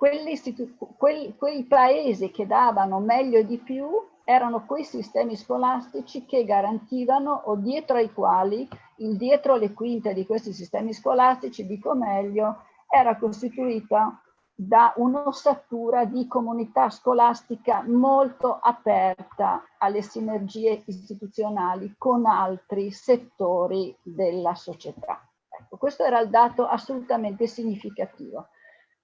paesi che davano meglio e di più erano quei sistemi scolastici che garantivano, o dietro ai quali, il dietro le quinte di questi sistemi scolastici, dico meglio, era costituita da un'ossatura di comunità scolastica molto aperta alle sinergie istituzionali con altri settori della società. Ecco, questo era il dato assolutamente significativo.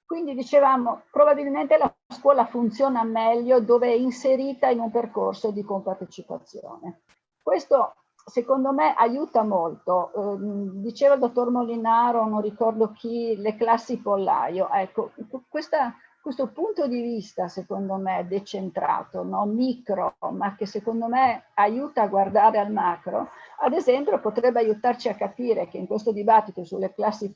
Quindi dicevamo, probabilmente la scuola funziona meglio dove è inserita in un percorso di compartecipazione. Questo secondo me aiuta molto. Diceva il dottor Molinaro, non ricordo chi, le classi pollaio. Ecco, questo punto di vista secondo me decentrato, no? Micro, ma che secondo me aiuta a guardare al macro, ad esempio potrebbe aiutarci a capire che in questo dibattito sulle classi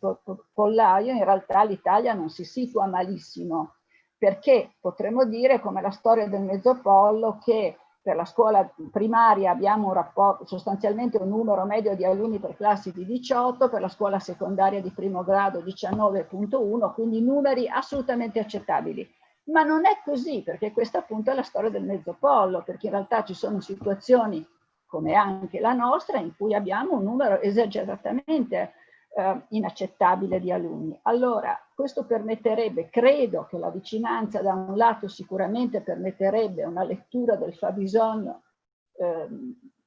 pollaio in realtà l'Italia non si situa malissimo, perché potremmo dire, come la storia del Mezzopollo, che per la scuola primaria abbiamo un rapporto, sostanzialmente un numero medio di alunni per classi di 18, per la scuola secondaria di primo grado 19,1, quindi numeri assolutamente accettabili. Ma non è così, perché questa appunto è la storia del Mezzopollo, perché in realtà ci sono situazioni, come anche la nostra, in cui abbiamo un numero esageratamente inaccettabile di alunni. Allora, questo permetterebbe, credo che la vicinanza da un lato sicuramente permetterebbe una lettura del fabbisogno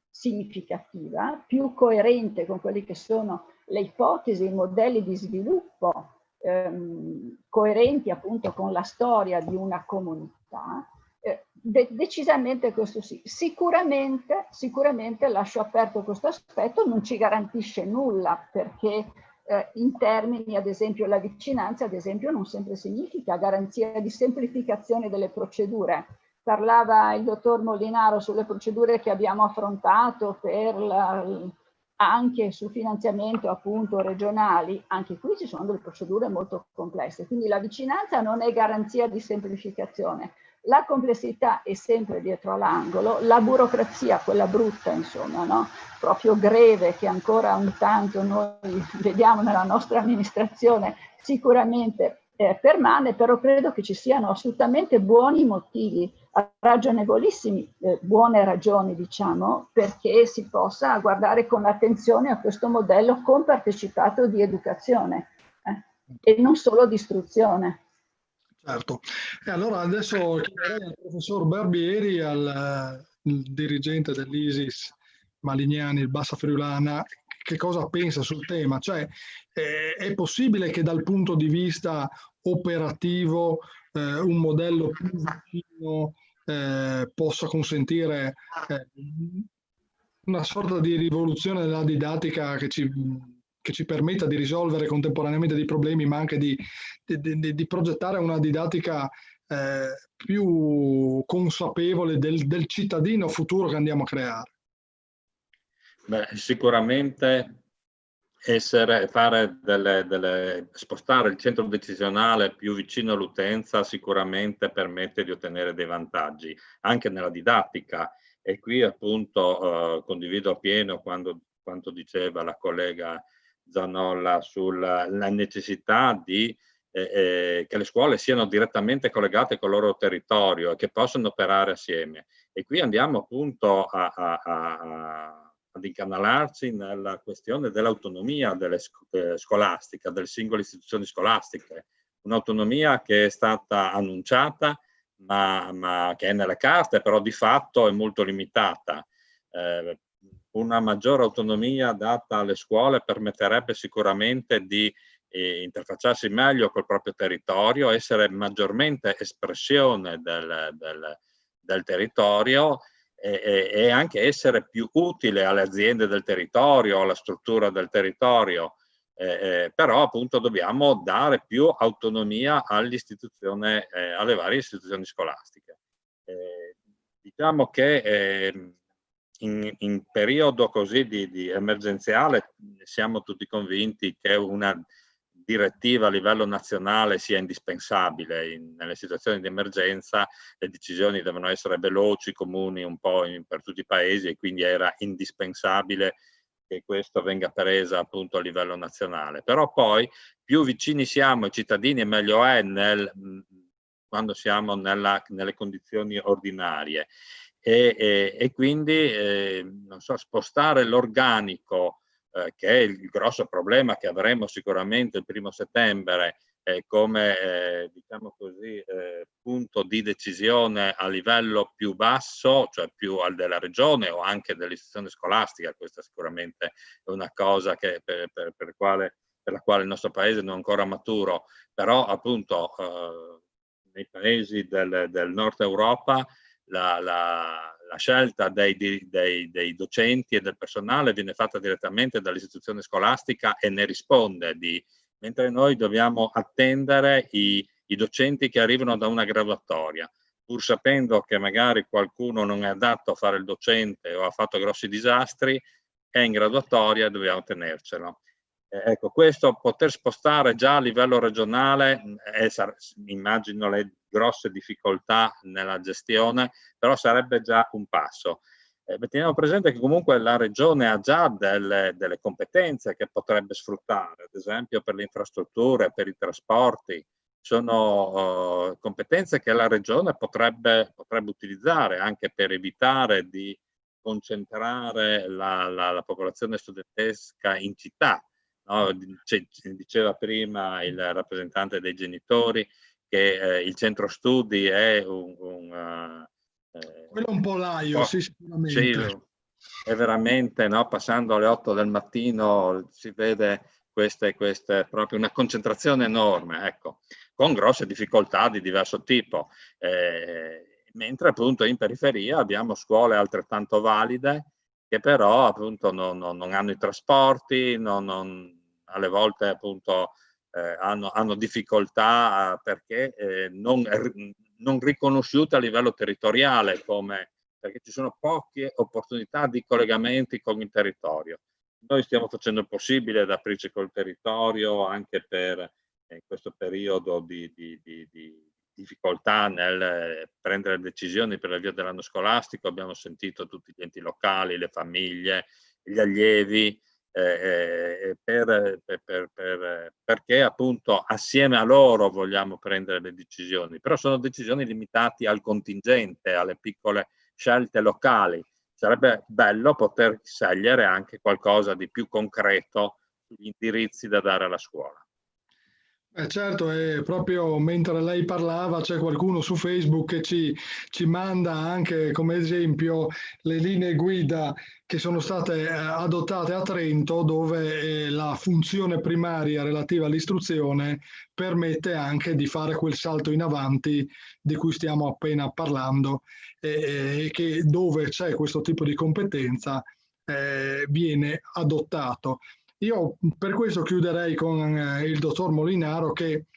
significativa, più coerente con quelle che sono le ipotesi, i modelli di sviluppo coerenti appunto con la storia di una comunità. Decisamente questo sì. Sicuramente lascio aperto questo aspetto, non ci garantisce nulla, perché in termini, ad esempio, la vicinanza, ad esempio, non sempre significa garanzia di semplificazione delle procedure. Parlava il dottor Molinaro sulle procedure che abbiamo affrontato anche su finanziamento appunto regionali, anche qui ci sono delle procedure molto complesse, quindi la vicinanza non è garanzia di semplificazione. La complessità è sempre dietro l'angolo, la burocrazia, quella brutta, insomma, no? Proprio greve, che ancora ogni tanto noi vediamo nella nostra amministrazione, sicuramente permane, però credo che ci siano assolutamente buoni motivi, ragionevolissimi, buone ragioni, diciamo, perché si possa guardare con attenzione a questo modello compartecipato di educazione e non solo di istruzione. Certo. E allora adesso chiederei al professor Barbieri, al dirigente dell'ISIS Malignani, il Bassa Friulana, che cosa pensa sul tema. Cioè, è possibile che dal punto di vista operativo un modello più vicino possa consentire una sorta di rivoluzione della didattica che ci permetta di risolvere contemporaneamente dei problemi, ma anche di progettare una didattica più consapevole del cittadino futuro che andiamo a creare? Beh, sicuramente spostare il centro decisionale più vicino all'utenza sicuramente permette di ottenere dei vantaggi anche nella didattica, e qui appunto condivido appieno quanto diceva la collega Zanolla sulla necessità di che le scuole siano direttamente collegate col loro territorio e che possano operare assieme. E qui andiamo appunto ad incanalarci nella questione dell'autonomia scolastica, delle singole istituzioni scolastiche. Un'autonomia che è stata annunciata, ma che è nelle carte, però di fatto è molto limitata. Una maggiore autonomia data alle scuole permetterebbe sicuramente di interfacciarsi meglio col proprio territorio, essere maggiormente espressione del territorio e anche essere più utile alle aziende del territorio, alla struttura del territorio. Però appunto dobbiamo dare più autonomia alle varie istituzioni scolastiche. Diciamo che in periodo così di emergenziale siamo tutti convinti che una direttiva a livello nazionale sia indispensabile. Nelle situazioni di emergenza le decisioni devono essere veloci, comuni un po' per tutti i paesi, e quindi era indispensabile che questo venga presa appunto a livello nazionale. Però poi più vicini siamo ai cittadini e meglio è quando siamo nelle condizioni ordinarie. E quindi non so, spostare l'organico, che è il grosso problema che avremo sicuramente il 1° settembre, come diciamo così, punto di decisione a livello più basso, cioè più della regione o anche dell'istituzione scolastica. Questa sicuramente è una cosa che per la quale il nostro paese non è ancora maturo, però appunto nei paesi del Nord Europa la scelta dei docenti e del personale viene fatta direttamente dall'istituzione scolastica e ne risponde, mentre noi dobbiamo attendere i docenti che arrivano da una graduatoria, pur sapendo che magari qualcuno non è adatto a fare il docente o ha fatto grossi disastri, è in graduatoria e dobbiamo tenercelo. Ecco, questo poter spostare già a livello regionale, immagino le grosse difficoltà nella gestione, però sarebbe già un passo. Teniamo presente che comunque la regione ha già delle competenze che potrebbe sfruttare, ad esempio per le infrastrutture, per i trasporti. Sono competenze che la regione potrebbe utilizzare anche per evitare di concentrare la popolazione studentesca in città. No? Diceva prima il rappresentante dei genitori che il centro studi è quello un po' laio, sì, sicuramente. Sì, è veramente, no? Passando alle 8 del mattino si vede proprio una concentrazione enorme, ecco, con grosse difficoltà di diverso tipo. Mentre appunto in periferia abbiamo scuole altrettanto valide che però appunto non hanno i trasporti, alle volte appunto hanno difficoltà perché non riconosciute a livello territoriale, perché ci sono poche opportunità di collegamenti con il territorio. Noi stiamo facendo il possibile ad aprirci col territorio anche per questo periodo di difficoltà nel prendere decisioni per la via dell'anno scolastico. Abbiamo sentito tutti gli enti locali, le famiglie, gli allievi, perché appunto assieme a loro vogliamo prendere le decisioni, però sono decisioni limitate al contingente, alle piccole scelte locali. Sarebbe bello poter scegliere anche qualcosa di più concreto sugli indirizzi da dare alla scuola. Certo, proprio mentre lei parlava c'è qualcuno su Facebook che ci manda anche come esempio le linee guida che sono state adottate a Trento, dove la funzione primaria relativa all'istruzione permette anche di fare quel salto in avanti di cui stiamo appena parlando, e che dove c'è questo tipo di competenza viene adottato. Io per questo chiuderei con il dottor Molinaro, che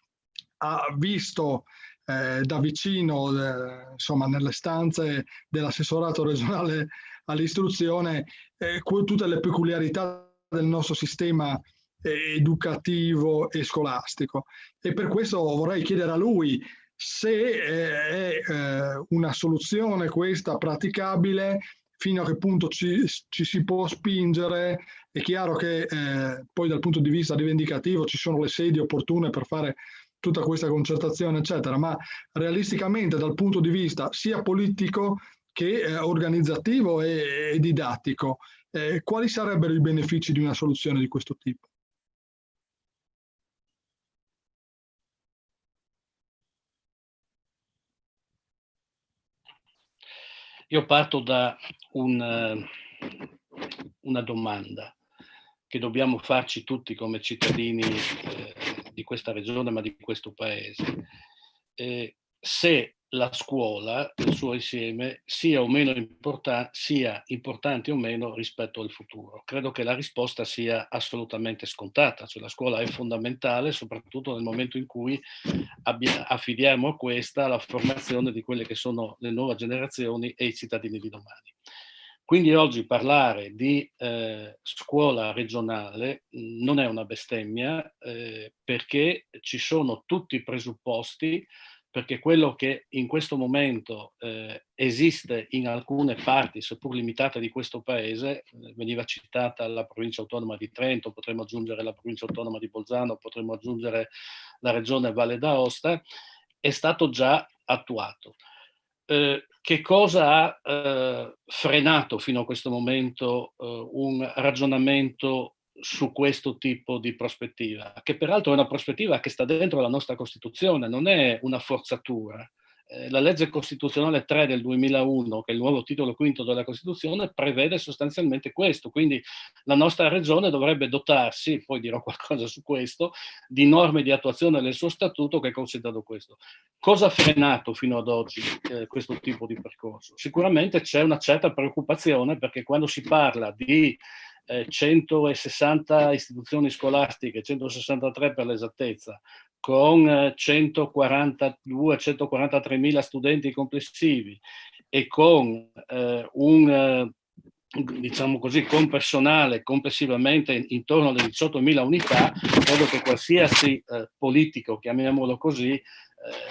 ha visto da vicino, insomma, nelle stanze dell'assessorato regionale all'istruzione, tutte le peculiarità del nostro sistema educativo e scolastico. E per questo vorrei chiedere a lui se è una soluzione questa praticabile, fino a che punto ci si può spingere. È chiaro che poi dal punto di vista rivendicativo ci sono le sedi opportune per fare tutta questa concertazione, eccetera, ma realisticamente dal punto di vista sia politico che organizzativo e didattico, quali sarebbero i benefici di una soluzione di questo tipo? Io parto da una domanda che dobbiamo farci tutti come cittadini di questa regione, ma di questo paese. Se la scuola nel suo insieme sia importante o meno rispetto al futuro. Credo che la risposta sia assolutamente scontata, cioè la scuola è fondamentale soprattutto nel momento in cui affidiamo a questa la formazione di quelle che sono le nuove generazioni e i cittadini di domani. Quindi oggi parlare di scuola regionale non è una bestemmia perché ci sono tutti i presupposti, perché quello che in questo momento esiste in alcune parti, seppur limitate, di questo paese, veniva citata la provincia autonoma di Trento, potremmo aggiungere la provincia autonoma di Bolzano, potremmo aggiungere la regione Valle d'Aosta, è stato già attuato. Che cosa ha frenato fino a questo momento un ragionamento su questo tipo di prospettiva, che peraltro è una prospettiva che sta dentro la nostra Costituzione, non è una forzatura. La legge costituzionale 3 del 2001, che è il nuovo titolo quinto della Costituzione, prevede sostanzialmente questo, quindi la nostra regione dovrebbe dotarsi, poi dirò qualcosa su questo, di norme di attuazione del suo statuto che considerano questo. Cosa ha frenato fino ad oggi questo tipo di percorso? Sicuramente c'è una certa preoccupazione, perché quando si parla di 160 istituzioni scolastiche, 163 per l'esattezza, con 143 mila studenti complessivi e con diciamo così, con personale complessivamente intorno alle 18.000 unità, credo che qualsiasi politico, chiamiamolo così,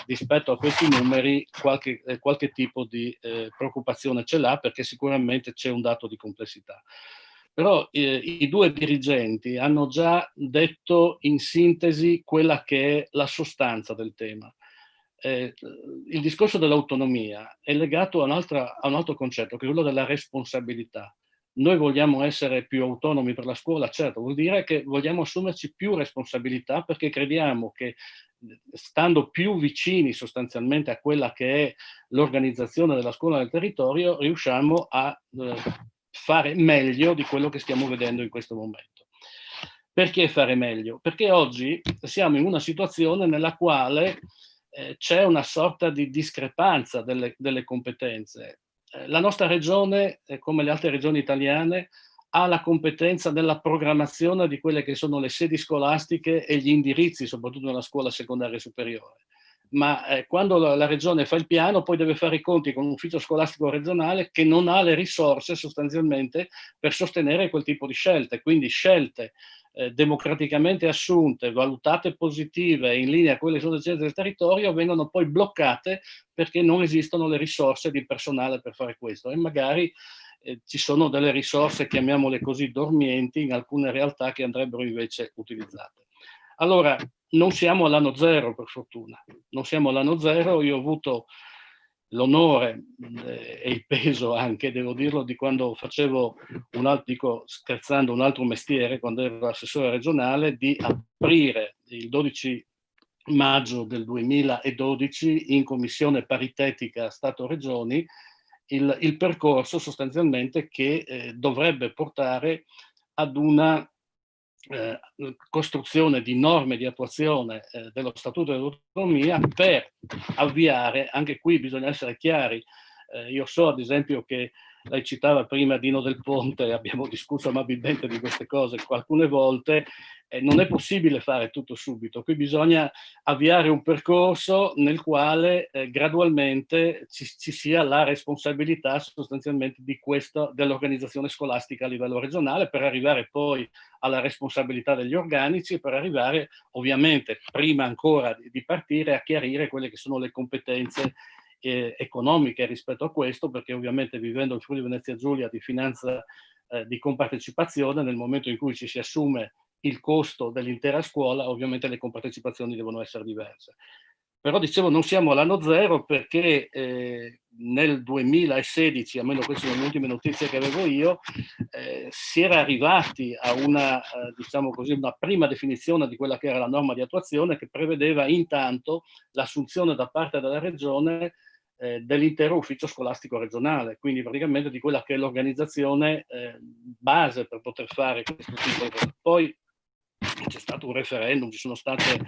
rispetto a questi numeri qualche tipo di preoccupazione ce l'ha, perché sicuramente c'è un dato di complessità. Però i due dirigenti hanno già detto in sintesi quella che è la sostanza del tema. Il discorso dell'autonomia è legato a un altro concetto, che è quello della responsabilità. Noi vogliamo essere più autonomi per la scuola, certo, vuol dire che vogliamo assumerci più responsabilità, perché crediamo che stando più vicini sostanzialmente a quella che è l'organizzazione della scuola nel territorio, riusciamo a fare meglio di quello che stiamo vedendo in questo momento. Perché fare meglio? Perché oggi siamo in una situazione nella quale c'è una sorta di discrepanza delle competenze. La nostra regione, come le altre regioni italiane, ha la competenza della programmazione di quelle che sono le sedi scolastiche e gli indirizzi, soprattutto nella scuola secondaria superiore. Ma quando la regione fa il piano, poi deve fare i conti con un ufficio scolastico regionale che non ha le risorse sostanzialmente per sostenere quel tipo di scelte. Quindi scelte democraticamente assunte, valutate positive, in linea con le esigenze del territorio, vengono poi bloccate perché non esistono le risorse di personale per fare questo, e magari ci sono delle risorse, chiamiamole così, dormienti in alcune realtà, che andrebbero invece utilizzate. Allora, non siamo all'anno zero, per fortuna, non siamo all'anno zero. Io ho avuto l'onore e il peso anche, devo dirlo, di quando facevo dico scherzando, un altro mestiere, quando ero assessore regionale, di aprire il 12 maggio del 2012 in commissione paritetica Stato-Regioni il percorso sostanzialmente che dovrebbe portare ad una costruzione di norme di attuazione dello Statuto dell'Autonomia, per avviare, anche qui bisogna essere chiari, io so ad esempio che lei citava prima Dino Del Ponte, abbiamo discusso amabilmente di queste cose alcune volte, non è possibile fare tutto subito, qui bisogna avviare un percorso nel quale gradualmente ci sia la responsabilità sostanzialmente di dell'organizzazione scolastica a livello regionale, per arrivare poi alla responsabilità degli organici, per arrivare ovviamente prima ancora di partire a chiarire quelle che sono le competenze economiche rispetto a questo, perché ovviamente vivendo il Friuli Venezia Giulia di finanza di compartecipazione, nel momento in cui ci si assume il costo dell'intera scuola, ovviamente le compartecipazioni devono essere diverse. Però dicevo, non siamo all'anno zero, perché nel 2016, almeno queste sono le ultime notizie che avevo io, si era arrivati a una, diciamo così, una prima definizione di quella che era la norma di attuazione, che prevedeva intanto l'assunzione da parte della regione dell'intero ufficio scolastico regionale, quindi praticamente di quella che è l'organizzazione base per poter fare questo tipo di cose. Poi c'è stato un referendum, ci sono state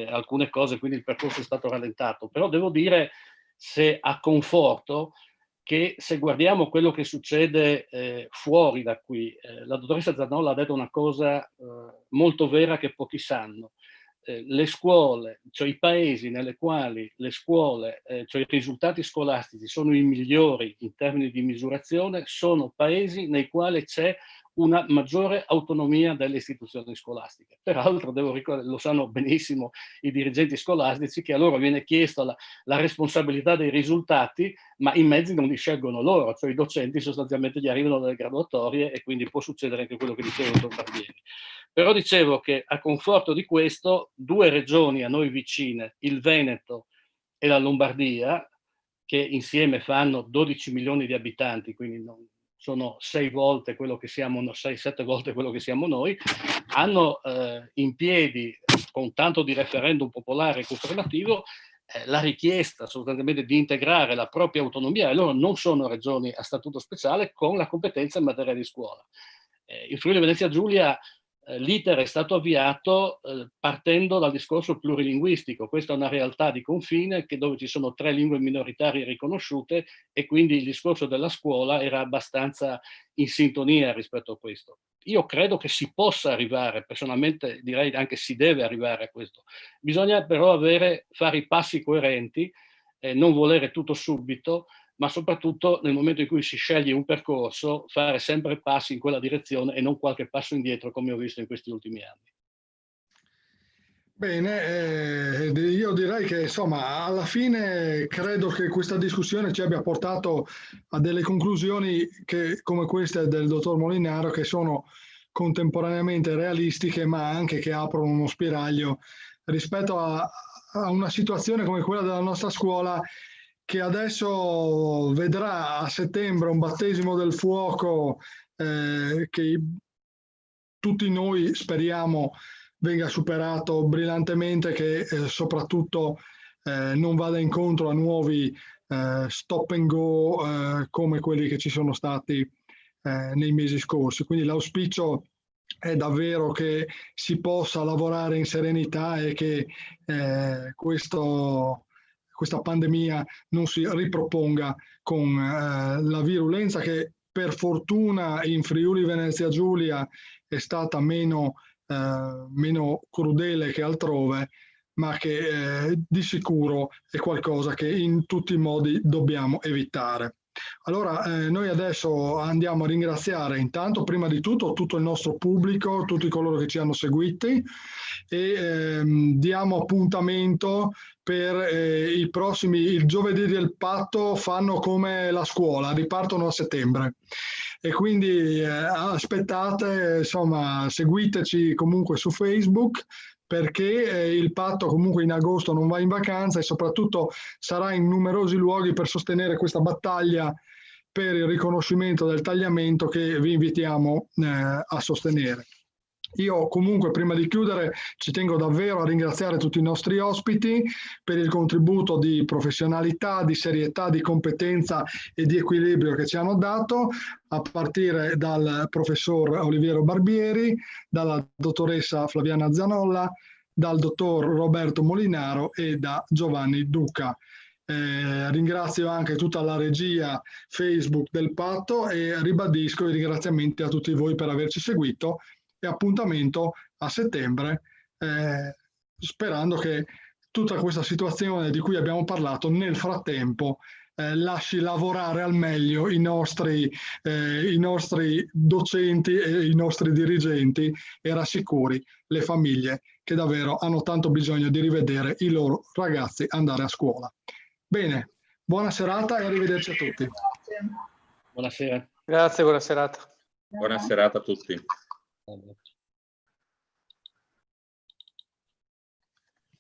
alcune cose, quindi il percorso è stato rallentato, però devo dire, se a conforto, che se guardiamo quello che succede fuori da qui, la dottoressa Zanolla ha detto una cosa molto vera che pochi sanno. Le scuole, cioè i paesi nelle quali le scuole, cioè i risultati scolastici sono i migliori in termini di misurazione, sono paesi nei quali c'è una maggiore autonomia delle istituzioni scolastiche. Peraltro, devo ricordare, lo sanno benissimo i dirigenti scolastici, che a loro viene chiesta la responsabilità dei risultati, ma i mezzi non li scelgono loro, cioè i docenti sostanzialmente gli arrivano dalle graduatorie, e quindi può succedere anche quello che diceva il dottor Barbieri. Però dicevo che a conforto di questo, 2 regioni a noi vicine, il Veneto e la Lombardia, che insieme fanno 12 milioni di abitanti, quindi non sono 6 volte quello che siamo, 6-7 volte quello che siamo noi, hanno in piedi, con tanto di referendum popolare e governativo, la richiesta sostanzialmente di integrare la propria autonomia, e loro non sono regioni a statuto speciale, con la competenza in materia di scuola. In Friuli Venezia Giulia l'iter è stato avviato partendo dal discorso plurilinguistico. Questa è una realtà di confine dove ci sono 3 lingue minoritarie riconosciute, e quindi il discorso della scuola era abbastanza in sintonia rispetto a questo. Io credo che si possa arrivare, personalmente direi anche si deve arrivare a questo. Bisogna però fare i passi coerenti, non volere tutto subito, ma soprattutto nel momento in cui si sceglie un percorso, fare sempre passi in quella direzione e non qualche passo indietro, come ho visto in questi ultimi anni. Bene, io direi che insomma alla fine credo che questa discussione ci abbia portato a delle conclusioni come queste del dottor Molinaro, che sono contemporaneamente realistiche, ma anche che aprono uno spiraglio rispetto a una situazione come quella della nostra scuola, che adesso vedrà a settembre un battesimo del fuoco che tutti noi speriamo venga superato brillantemente, che soprattutto non vada incontro a nuovi stop and go come quelli che ci sono stati nei mesi scorsi. Quindi l'auspicio è davvero che si possa lavorare in serenità e che questa pandemia non si riproponga con la virulenza, che per fortuna in Friuli Venezia Giulia è stata meno crudele che altrove, ma che di sicuro è qualcosa che in tutti i modi dobbiamo evitare. Allora, noi adesso andiamo a ringraziare intanto, prima di tutto il nostro pubblico, tutti coloro che ci hanno seguiti, e diamo appuntamento per i prossimi. Il giovedì del patto fanno come la scuola, ripartono a settembre, e quindi aspettate, insomma, seguiteci comunque su Facebook, perché il patto comunque in agosto non va in vacanza, e soprattutto sarà in numerosi luoghi per sostenere questa battaglia per il riconoscimento del tagliamento, che vi invitiamo a sostenere. Io comunque, prima di chiudere, ci tengo davvero a ringraziare tutti i nostri ospiti per il contributo di professionalità, di serietà, di competenza e di equilibrio che ci hanno dato, a partire dal professor Oliviero Barbieri, dalla dottoressa Flaviana Zanolla, dal dottor Roberto Molinaro e da Giovanni Duca. Ringrazio anche tutta la regia Facebook del Patto, e ribadisco i ringraziamenti a tutti voi per averci seguito, e appuntamento a settembre, sperando che tutta questa situazione di cui abbiamo parlato nel frattempo lasci lavorare al meglio i nostri docenti e i nostri dirigenti, e rassicuri le famiglie che davvero hanno tanto bisogno di rivedere i loro ragazzi andare a scuola. Bene, buona serata e arrivederci a tutti. Buonasera. Grazie, buona serata. Buona serata a tutti.